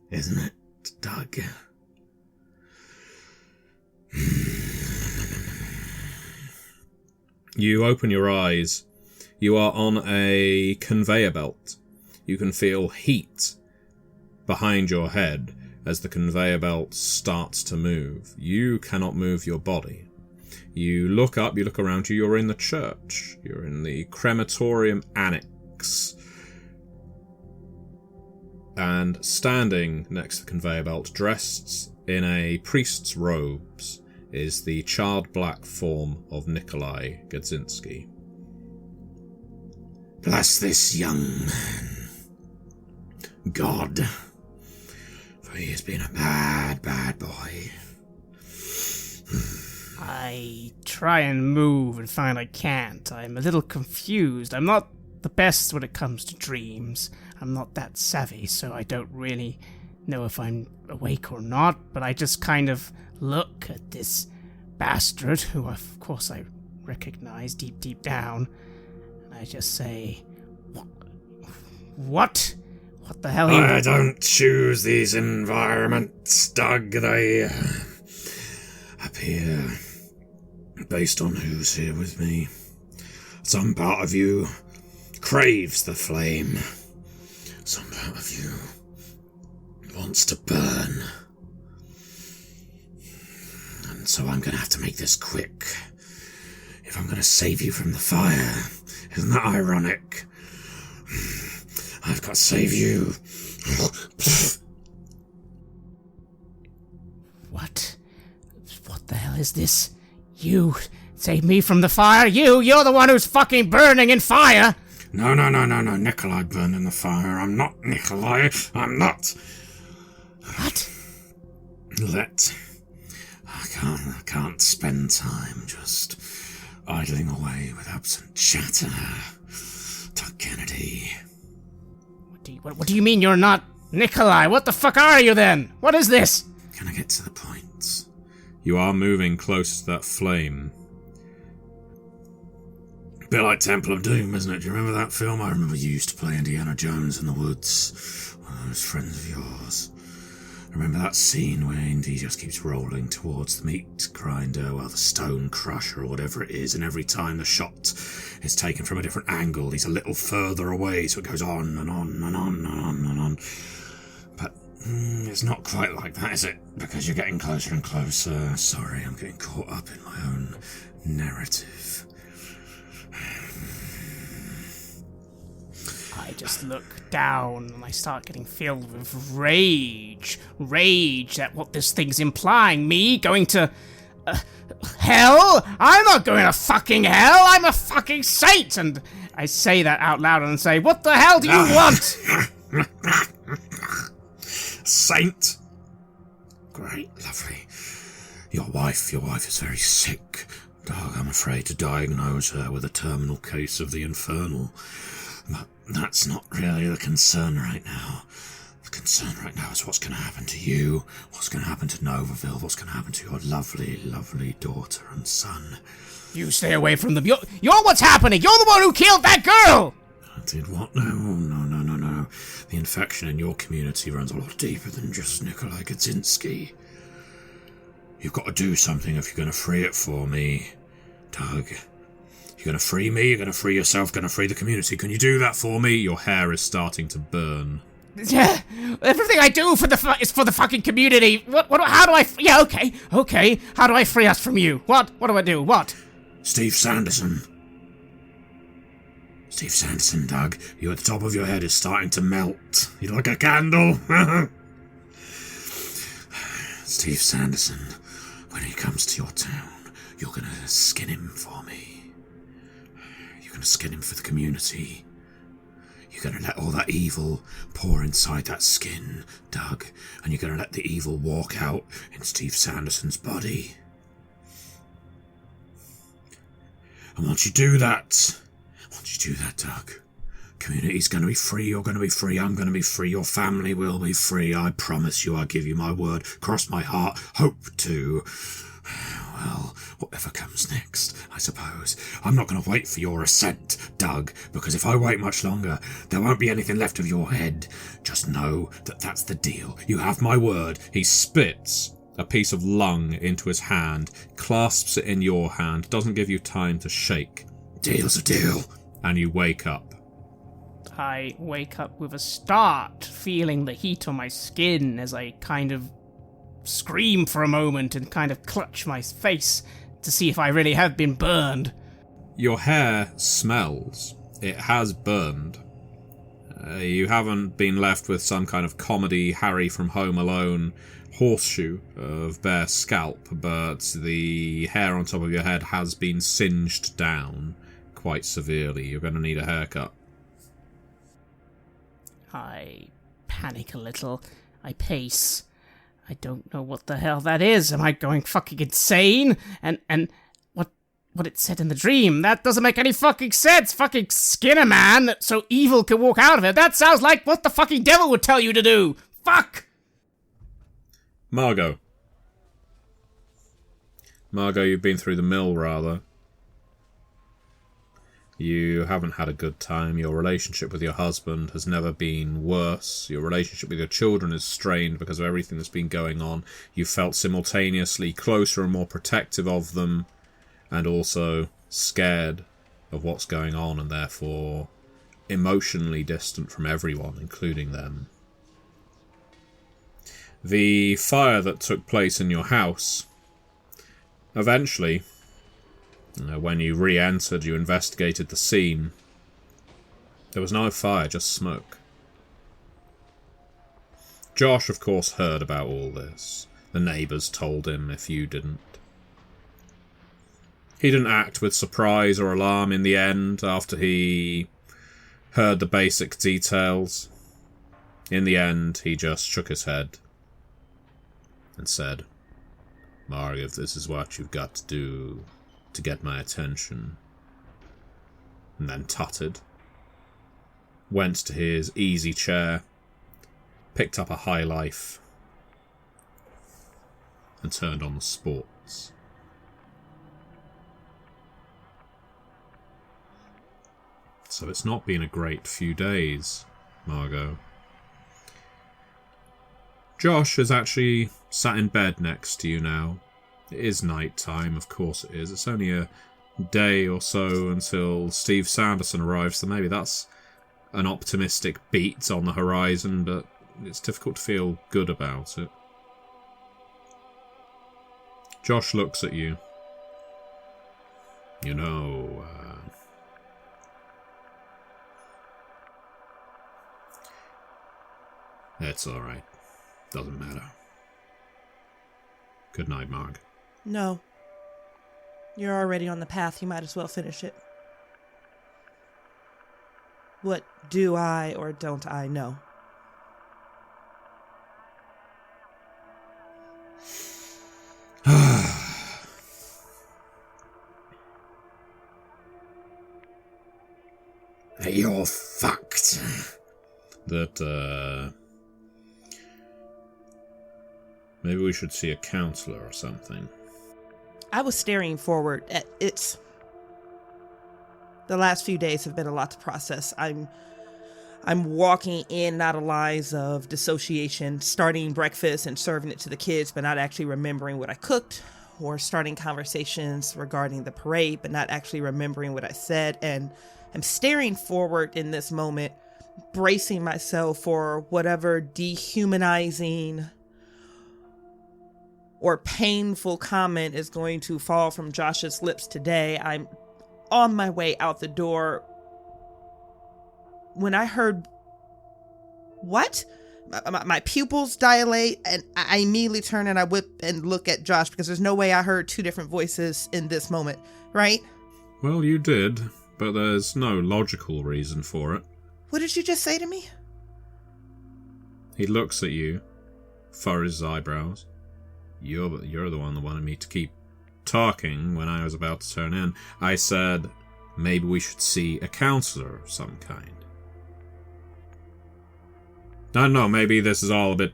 isn't it, Doug? You open your eyes. You are on a conveyor belt. You can feel heat behind your head as the conveyor belt starts to move. You cannot move your body. You look up, you look around you, you're in the church. You're in the crematorium annex. And standing next to the conveyor belt, dressed in a priest's robes, is the charred black form of Nikolai Gadzinski. Bless this young man, God, for he has been a bad, bad boy. I try and move and find I can't. I'm a little confused. I'm not the best when it comes to dreams. I'm not that savvy, so I don't really know if I'm awake or not, but I just kind of look at this bastard, who of course I recognize deep down, and I just say, What? What the hell? I don't choose these environments, Doug. They appear based on who's here with me. Some part of you craves the flame. Some part of you wants to burn. And so I'm going to have to make this quick. If I'm going to save you from the fire, isn't that ironic? I've got to save you. What? What the hell is this? You save me from the fire? You're the one who's fucking burning in fire! No. Nikolai burned in the fire. I'm not Nikolai. I'm not. What? I can't spend time just idling away with absent chatter. Kennedy. What do you mean you're not Nikolai? What the fuck are you then? What is this? Can I get to the point? You are moving close to that flame. A bit like Temple of Doom, isn't it? Do you remember that film? I remember you used to play Indiana Jones in the woods. One of those friends of yours. Remember that scene where Indy just keeps rolling towards the meat grinder, well, the stone crusher or whatever it is, and every time the shot is taken from a different angle, he's a little further away, so it goes on and on and on and on and on. But it's not quite like that, is it? Because you're getting closer and closer. Sorry, I'm getting caught up in my own narrative. I just look down and I start getting filled with rage. Rage at what this thing's implying. Me going to... hell? I'm not going to fucking hell! I'm a fucking saint! And I say that out loud and say, what the hell do you want? Saint? Great, lovely. Your wife is very sick. Dog, I'm afraid to diagnose her with a terminal case of the infernal. But that's not really the concern right now. The concern right now is what's going to happen to you, what's going to happen to Novaville, what's going to happen to your lovely, lovely daughter and son. You stay away from them. You're what's happening. You're the one who killed that girl! I did what? No. The infection in your community runs a lot deeper than just Nikolai Kaczynski. You've got to do something if you're going to free it for me, Doug. You're going to free me, you're going to free yourself, going to free the community. Can you do that for me? Your hair is starting to burn. Yeah, everything I do is for the fucking community. How do I... Yeah, okay. How do I free us from you? What do I do? What? Steve Sanderson, Doug. You at the top of your head is starting to melt. You like a candle? Steve Sanderson, when he comes to your town, you're going to skin him for me. You're going to skin him for the community. You're going to let all that evil pour inside that skin, Doug, and you're going to let the evil walk out in Steve Sanderson's body. And once you do that, Doug, community's going to be free, you're going to be free, I'm going to be free, your family will be free, I promise you, I give you my word, cross my heart, hope to. Well, whatever comes next, I suppose. I'm not going to wait for your assent, Doug, because if I wait much longer, there won't be anything left of your head. Just know that that's the deal. You have my word. He spits a piece of lung into his hand, clasps it in your hand, doesn't give you time to shake. Deal's a deal. And you wake up. I wake up with a start, feeling the heat on my skin as I kind of scream for a moment and kind of clutch my face to see if I really have been burned. Your hair smells. It has burned. You haven't been left with some kind of comedy Harry from Home Alone horseshoe of bare scalp, but the hair on top of your head has been singed down quite severely. You're going to need a haircut. I panic a little. I pace. I don't know what the hell that is. Am I going fucking insane? And what it said in the dream, that doesn't make any fucking sense. Fucking skin a man so evil can walk out of it. That sounds like what the fucking devil would tell you to do. Fuck! Margo, you've been through the mill, rather. You haven't had a good time. Your relationship with your husband has never been worse. Your relationship with your children is strained because of everything that's been going on. You felt simultaneously closer and more protective of them, and also scared of what's going on, and therefore emotionally distant from everyone, including them. The fire that took place in your house, eventually, when you re-entered, you investigated the scene. There was no fire, just smoke. Josh, of course, heard about all this. The neighbours told him if you didn't. He didn't act with surprise or alarm in the end after he heard the basic details. In the end, he just shook his head and said, "Margo, if this is what you've got to do to get my attention," and then tutted went to his easy chair, picked up a High Life, and turned on the sports. So it's not been a great few days, Margo. Josh has actually sat in bed next to you now. It is night time, of course it is. It's only a day or so until Steve Sanderson arrives, so maybe that's an optimistic beat on the horizon, but it's difficult to feel good about it. Josh looks at you. You know, it's alright. Doesn't matter. Good night, Marg. No. You're already on the path. You might as well finish it. What do I or don't I know? You're fucked. That, maybe we should see a counselor or something. I was staring forward at it. The last few days have been a lot to process. I'm walking in out of lines of dissociation, starting breakfast and serving it to the kids, but not actually remembering what I cooked, or starting conversations regarding the parade, but not actually remembering what I said. And I'm staring forward in this moment, bracing myself for whatever dehumanizing or painful comment is going to fall from Josh's lips today. I'm on my way out the door when I heard, what? My pupils dilate, and I immediately turn and I whip and look at Josh, because there's no way I heard two different voices in this moment, right? Well, you did, but there's no logical reason for it. What did you just say to me? He looks at you, furrows his eyebrows. You're the one that wanted me to keep talking when I was about to turn in. I said, maybe we should see a counselor of some kind. I don't know, maybe this is all a bit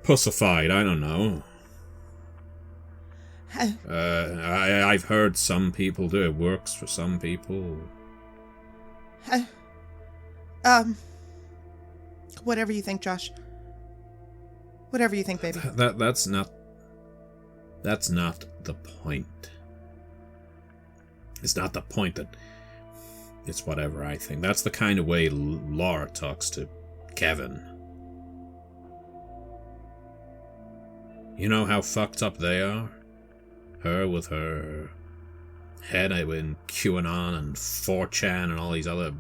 pussified, I don't know. I've heard some people do it. Works for some people. Whatever you think, Josh. Whatever you think, baby. That's not the point. It's not the point that it's whatever I think. That's the kind of way Laura talks to Kevin. You know how fucked up they are? Her with her head in QAnon and 4chan and all these other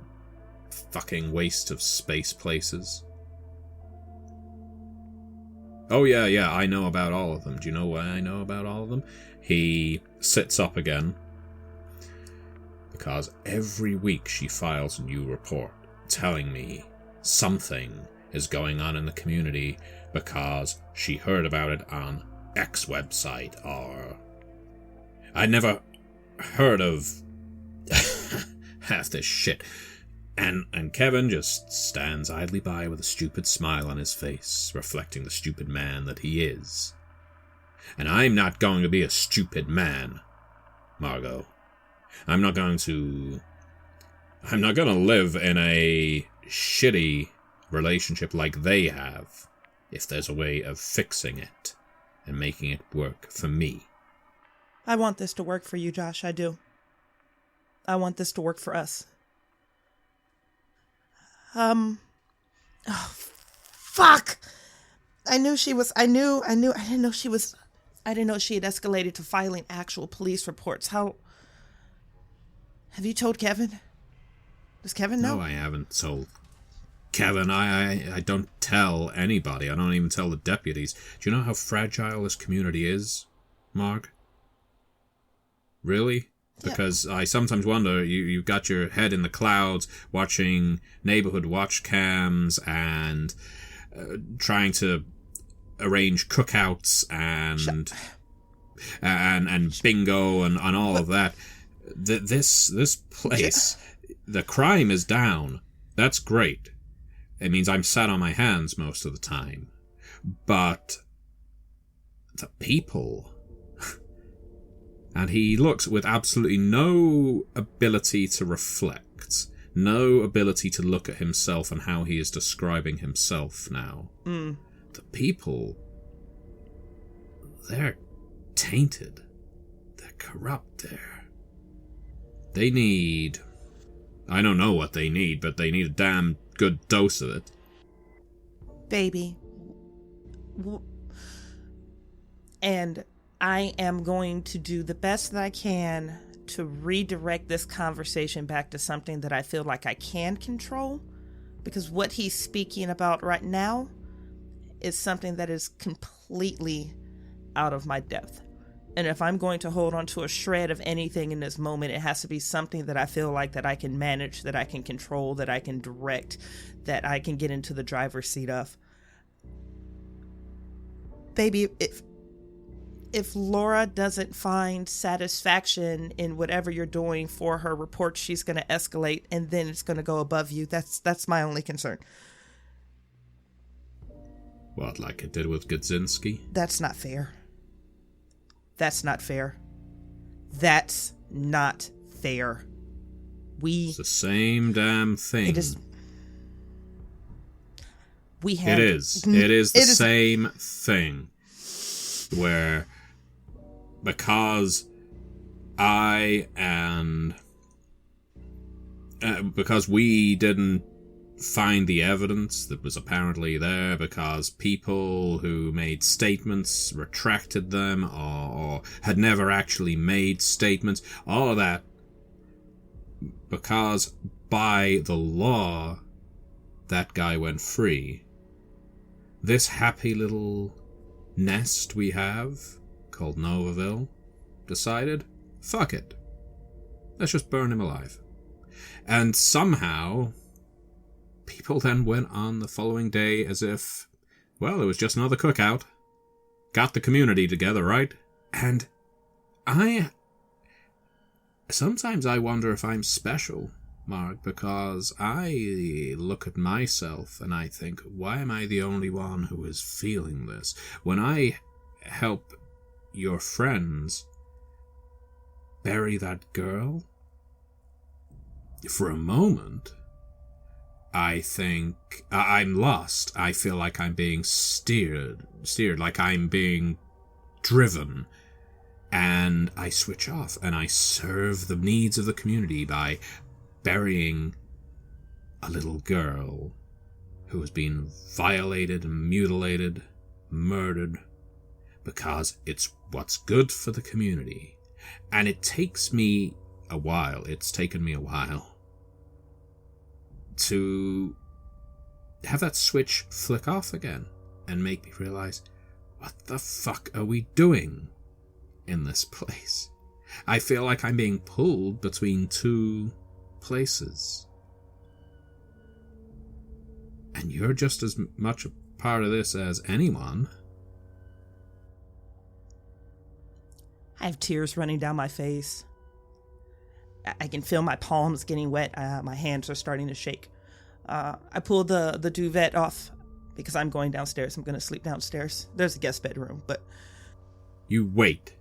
fucking waste of space places. Oh yeah, I know about all of them. Do you know why I know about all of them? He sits up again. Because every week she files a new report telling me something is going on in the community because she heard about it on X website, or I'd never heard of half this shit. And Kevin just stands idly by with a stupid smile on his face, reflecting the stupid man that he is. And I'm not going to be a stupid man, Margo. I'm not going to live in a shitty relationship like they have, if there's a way of fixing it and making it work for me. I want this to work for you, Josh. I do. I want this to work for us. Oh, fuck! I didn't know she had escalated to filing actual police reports. How... Have you told Kevin? Does Kevin know? No, I haven't told Kevin. I don't tell anybody. I don't even tell the deputies. Do you know how fragile this community is, Marg? Really? Because I sometimes wonder, you've got your head in the clouds watching neighborhood watch cams and trying to arrange cookouts and bingo and all of that. This place, the crime is down, That's great. It means I'm sat on my hands most of the time. But the people... And he looks with absolutely no ability to reflect, no ability to look at himself and how he is describing himself now. Mm. The people, they're tainted. They're corrupt there. They need... I don't know what they need, but they need a damn good dose of it. Baby. And I am going to do the best that I can to redirect this conversation back to something that I feel like I can control. Because what he's speaking about right now is something that is completely out of my depth. And if I'm going to hold on to a shred of anything in this moment, it has to be something that I feel like that I can manage, that I can control, that I can direct, that I can get into the driver's seat of. Baby, if Laura doesn't find satisfaction in whatever you're doing for her report, she's going to escalate and then it's going to go above you. That's my only concern. What, like it did with Gudzinski? That's not fair. That's not fair. That's not fair. It's the same damn thing. It is. We have. It is. It is the same thing. Where, because because we didn't find the evidence that was apparently there, because people who made statements retracted them or had never actually made statements, all of that, because by the law that guy went free. This happy little nest we have called Novaville decided, fuck it, let's just burn him alive. And somehow people then went on the following day as if, well, it was just another cookout. Got the community together, right? And sometimes I wonder if I'm special, Mark, because I look at myself and I think, why am I the only one who is feeling this? When I help your friends bury that girl, for a moment, I think I'm lost. I feel like I'm being steered, like I'm being driven. And I switch off and I serve the needs of the community by burying a little girl who has been violated and mutilated, murdered, because it's what's good for the community. And it takes me a while. It's taken me a while to have that switch flick off again and make me realize, what the fuck are we doing in this place? I feel like I'm being pulled between two places. And you're just as much a part of this as anyone. I have tears running down my face. I can feel my palms getting wet. My hands are starting to shake. I pulled the duvet off because I'm going downstairs. I'm going to sleep downstairs. There's a guest bedroom, but... You wait.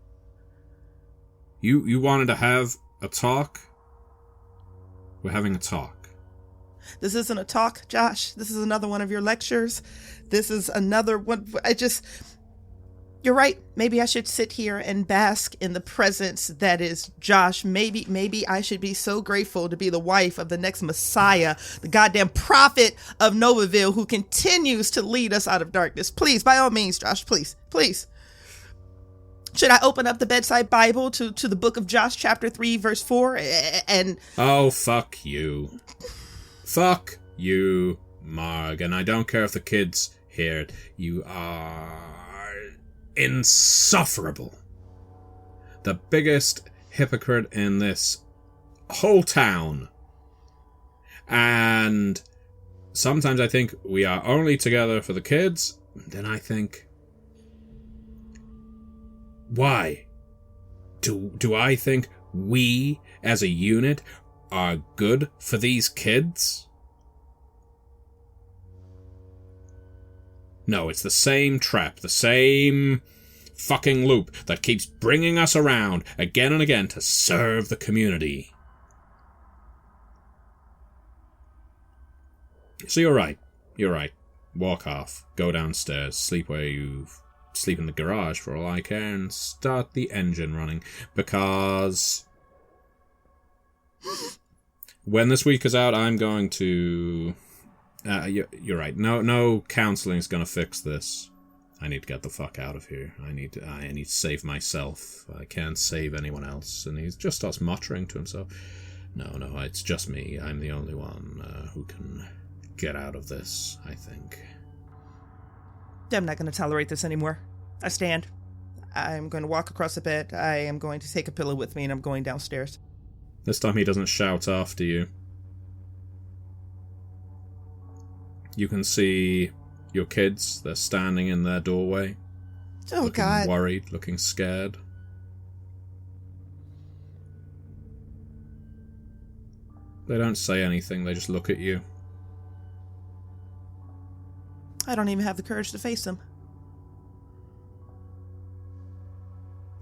You wanted to have a talk? We're having a talk. This isn't a talk, Josh. This is another one of your lectures. This is another one. You're right. Maybe I should sit here and bask in the presence that is Josh. Maybe I should be so grateful to be the wife of the next Messiah, the goddamn prophet of Novaville who continues to lead us out of darkness. Please, by all means, Josh, please. Should I open up the bedside Bible to the book of Josh, chapter 3, verse 4, and... Oh, fuck you. Fuck you, Marg. And I don't care if the kids hear it. You are insufferable. The biggest hypocrite in this whole town. And sometimes I think we are only together for the kids. Then I think, why? Do I think we, as a unit, are good for these kids? No, it's the same trap, the same fucking loop that keeps bringing us around again and again to serve the community. So you're right. Walk off, go downstairs, sleep where you sleep in the garage for all I care, and start the engine running, because when this week is out, I'm going to... you're right. No counseling's going to fix this. I need to get the fuck out of here. I need to save myself. I can't save anyone else. And he just starts muttering to himself. No, it's just me. I'm the only one who can get out of this, I think. I'm not going to tolerate this anymore. I stand. I'm going to walk across the bed. I am going to take a pillow with me, and I'm going downstairs. This time he doesn't shout after you. You can see your kids. They're standing in their doorway. Oh, looking God. Worried, looking scared. They don't say anything. They just look at you. I don't even have the courage to face them.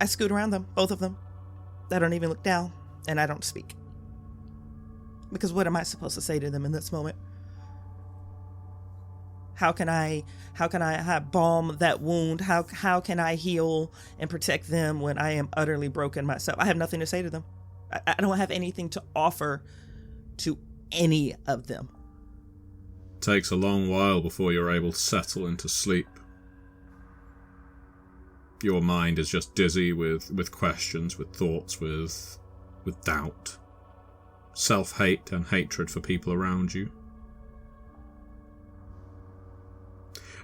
I scoot around them, both of them. I don't even look down, and I don't speak. Because what am I supposed to say to them in this moment? How can I have balm that wound? How can I heal and protect them when I am utterly broken myself? I have nothing to say to them. I don't have anything to offer to any of them. Takes a long while before you're able to settle into sleep. Your mind is just dizzy with questions, with thoughts, with doubt. Self-hate and hatred for people around you.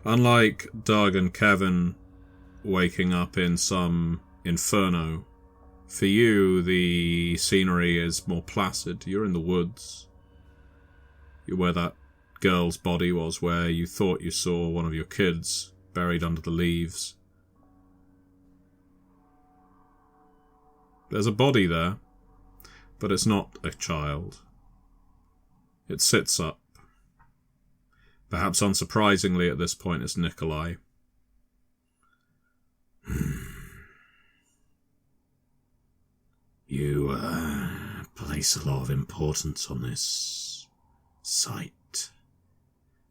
Unlike Doug and Kevin waking up in some inferno, for you the scenery is more placid. You're in the woods. You're where that girl's body was, where you thought you saw one of your kids buried under the leaves. There's a body there, but it's not a child. It sits up. Perhaps unsurprisingly at this point, it's Nikolai. You place a lot of importance on this site.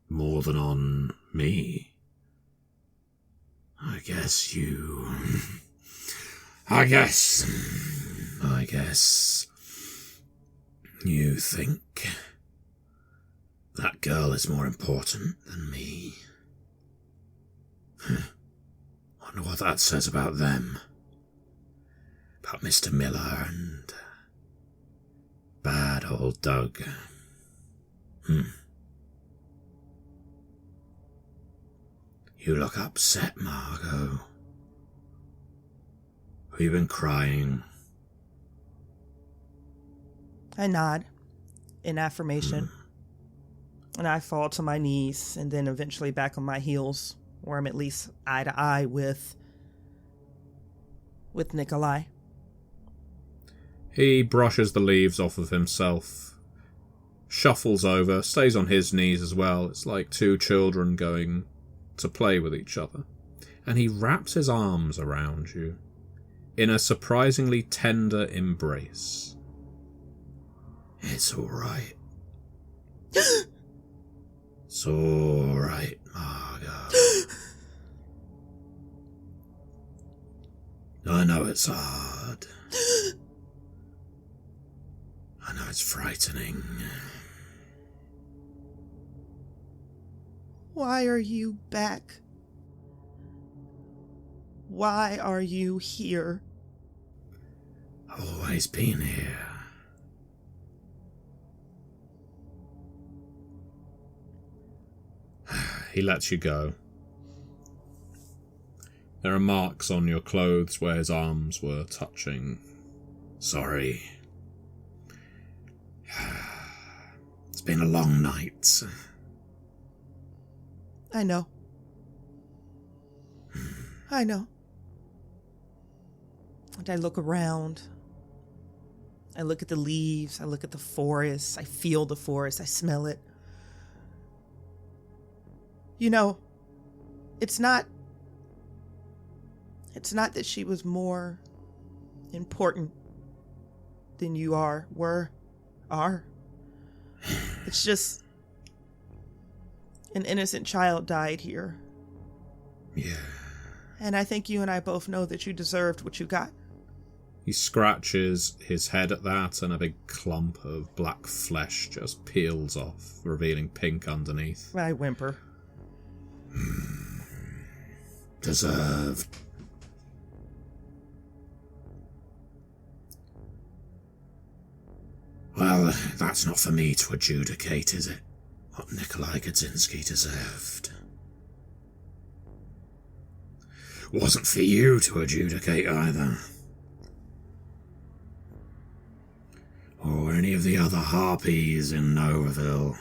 More than on me. I guess you think that girl is more important than me. Wonder what that says about them. About Mr. Miller and bad old Doug. You look upset, Margo. Have you been crying? I nod in affirmation. And I fall to my knees and then eventually back on my heels, where I'm at least eye to eye with Nikolai. He brushes the leaves off of himself, shuffles over, stays on his knees as well. It's like two children going to play with each other. And he wraps his arms around you in a surprisingly tender embrace. It's all right. It's all right, Margo. I know it's hard. I know it's frightening. Why are you back? Why are you here? I've always been here. He lets you go. There are marks on your clothes where his arms were touching. Sorry. It's been a long night. I know. I know. And I look around. I look at the leaves. I look at the forest. I feel the forest. I smell it. You know, It's not that she was more important than you are. It's just an innocent child died here. Yeah. And I think you and I both know that you deserved what you got. He scratches his head at that, and a big clump of black flesh just peels off, revealing pink underneath. I whimper. Deserved. Well, that's not for me to adjudicate, is it? What Nikolai Godzinski deserved. Wasn't for you to adjudicate either. Or any of the other harpies in Novaville.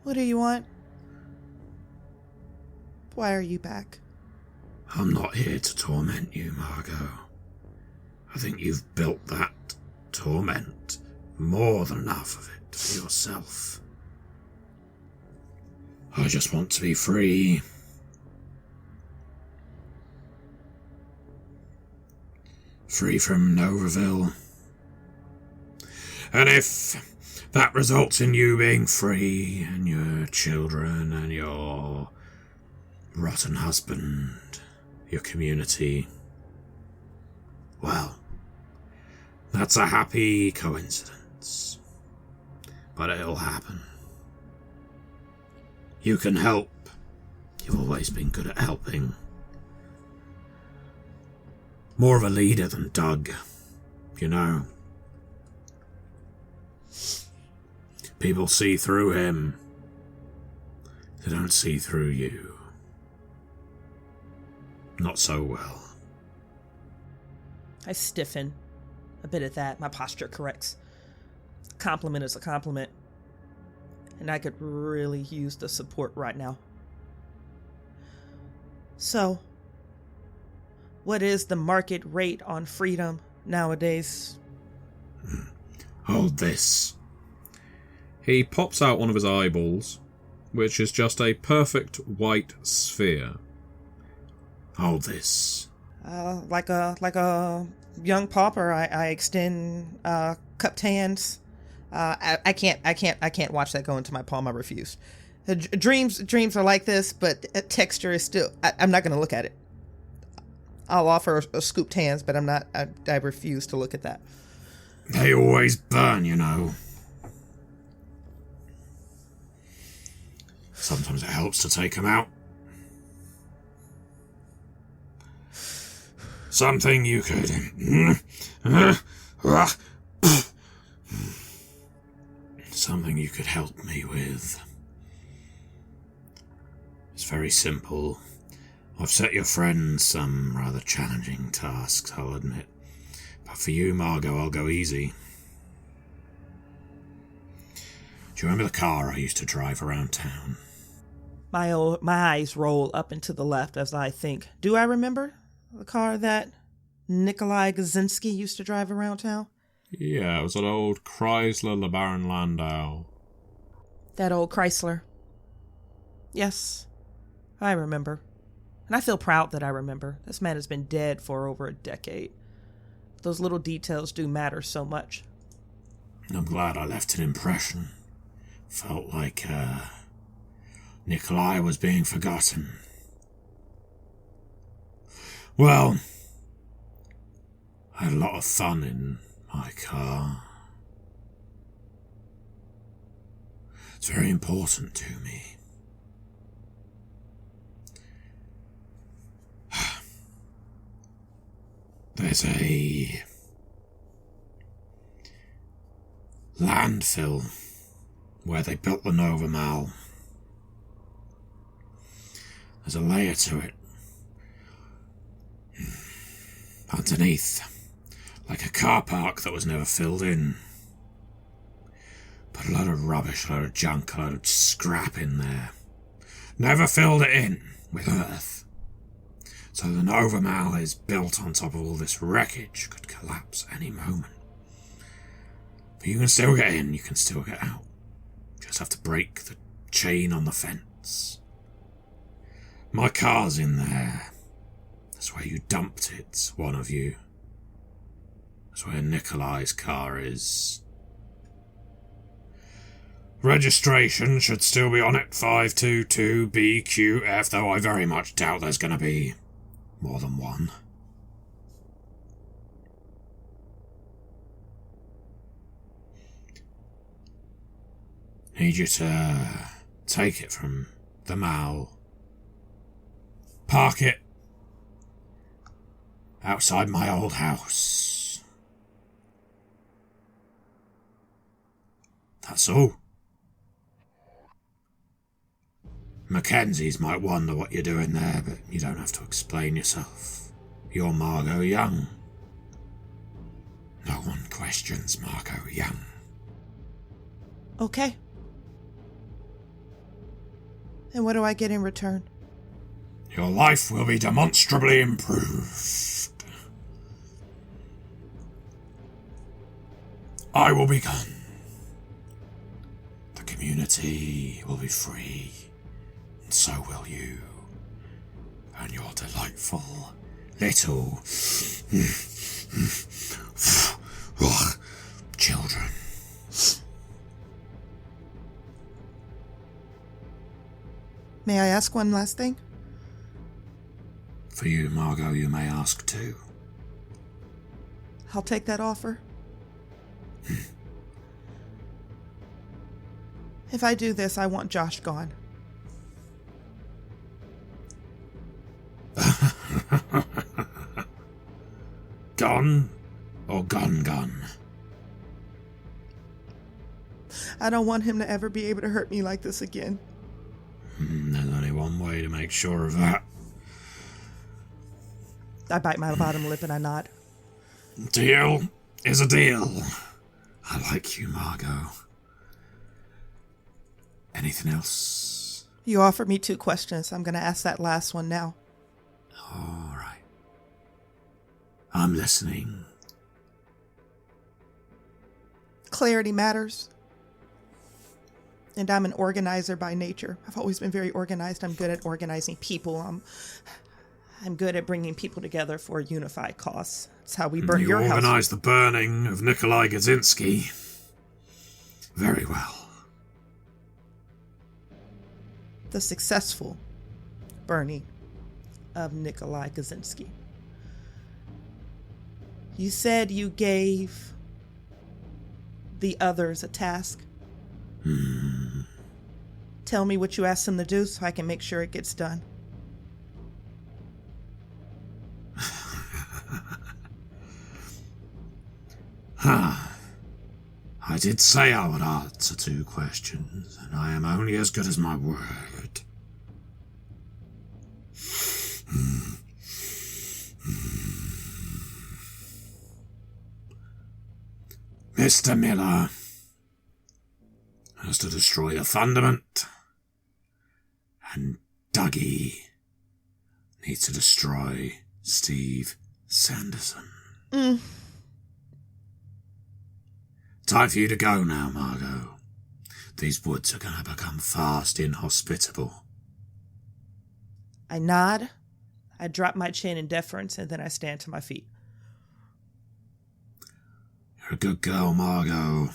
What do you want? Why are you back? I'm not here to torment you, Margo. I think you've built that torment, more than enough of it, for yourself. I just want to be free. Free from Novaville. And if that results in you being free, and your children, and your rotten husband, your community, well, that's a happy coincidence. But it'll happen. You can help. You've always been good at helping. More of a leader than Doug, you know. People see through him. They don't see through you. Not so well. I stiffen a bit at that. My posture corrects. Compliment is a compliment. And I could really use the support right now. So, what is the market rate on freedom nowadays? Hold this. He pops out one of his eyeballs, which is just a perfect white sphere. Hold this. Like a young pauper, I extend cupped hands. I can't watch that go into my palm. I refuse. Dreams are like this, but texture is still. I'm not going to look at it. I'll offer a scooped hands, but I refuse to look at that. They always burn, you know. Sometimes it helps to take them out. Something you could... Something you could help me with. It's very simple. I've set your friends some rather challenging tasks, I'll admit. But for you, Margo, I'll go easy. Do you remember the car I used to drive around town? My eyes roll up and to the left as I think, do I remember the car that Nikolai Godzinski used to drive around town? Yeah, it was an old Chrysler LeBaron Landau. That old Chrysler. Yes, I remember. And I feel proud that I remember. This man has been dead for over a decade. Those little details do matter so much. I'm glad I left an impression. Felt like, Nikolai was being forgotten. Well, I had a lot of fun in my car. It's very important to me. There's a landfill where they built the Nova Mal. There's a layer to it. Underneath, like a car park that was never filled in. Put a lot of rubbish, a lot of junk, a lot of scrap in there. Never filled it in with earth. So the Nova Mal is built on top of all this wreckage, could collapse any moment. But you can still get in, you can still get out. Just have to break the chain on the fence. My car's in there. That's where you dumped it, one of you. That's where Nikolai's car is. Registration should still be on it, 522BQF, though I very much doubt there's going to be more than one. Need you to take it from the mall. Park it outside my old house. That's all. Mackenzies might wonder what you're doing there, but you don't have to explain yourself. You're Margo Young. No one questions Margo Young. Okay. And what do I get in return? Your life will be demonstrably improved. I will be gone. The community will be free. And so will you. And your delightful little children. May I ask one last thing? For you, Margo, you may ask too. I'll take that offer. If I do this, I want Josh gone. Gone or gone? I don't want him to ever be able to hurt me like this again. There's only one way to make sure of that. I bite my bottom lip and I nod. Deal is a deal. I like you, Margo. Anything else? You offered me 2 questions. I'm going to ask that last one now. All right. I'm listening. Clarity matters. And I'm an organizer by nature. I've always been very organized. I'm good at organizing people. I'm good at bringing people together for a unified cause. That's how we burn your house. You organised the burning of Nikolai Gazinski. Very well. The successful burning of Nikolai Gazinski. You said you gave the others a task. Tell me what you asked them to do so I can make sure it gets done. I did say I would answer 2 questions, and I am only as good as my word. Mr. Miller has to destroy the fundament, and Dougie needs to destroy Steve Sanderson. Time for you to go now, Margo. These woods are going to become fast inhospitable. I nod, I drop my chin in deference, and then I stand to my feet. You're a good girl, Margo.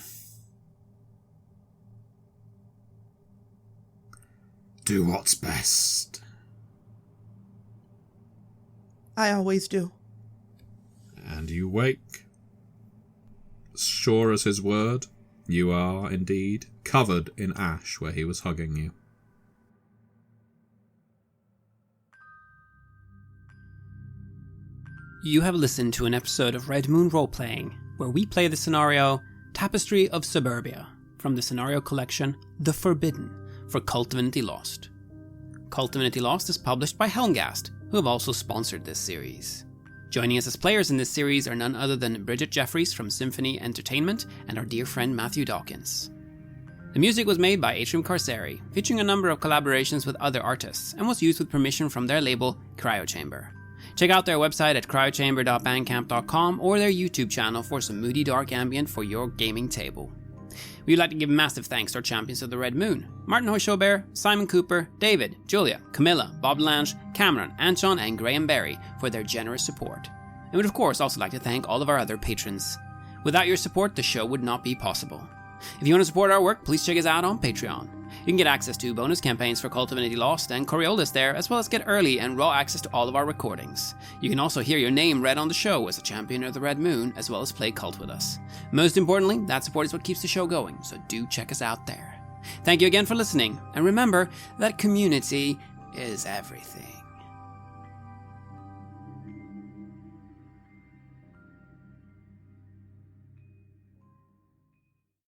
Do what's best. I always do. And you wake. Sure as his word, you are, indeed, covered in ash where he was hugging you. You have listened to an episode of Red Moon Roleplaying, where we play the scenario Tapestry of Suburbia, from the scenario collection The Forbidden for KULT Divinity Lost. KULT Divinity Lost is published by Helmgast, who have also sponsored this series. Joining us as players in this series are none other than Bridgett Jeffries from Symphony Entertainment and our dear friend Matthew Dawkins. The music was made by Atrium Carceri, featuring a number of collaborations with other artists, and was used with permission from their label, Cryochamber. Check out their website at cryochamber.bandcamp.com or their YouTube channel for some moody dark ambient for your gaming table. We'd like to give massive thanks to our champions of the Red Moon, Martin Heuschober, Simon Cooper, David, Julia, Camilla, Bob Lange, Cameron, Antxon, and Graham Barey for their generous support. And we'd of course also like to thank all of our other patrons. Without your support, the show would not be possible. If you want to support our work, please check us out on Patreon. You can get access to bonus campaigns for KULT Divinity Lost and Coriolis there, as well as get early and raw access to all of our recordings. You can also hear your name read on the show as a champion of the Red Moon, as well as play KULT with us. Most importantly, that support is what keeps the show going, so do check us out there. Thank you again for listening, and remember that community is everything.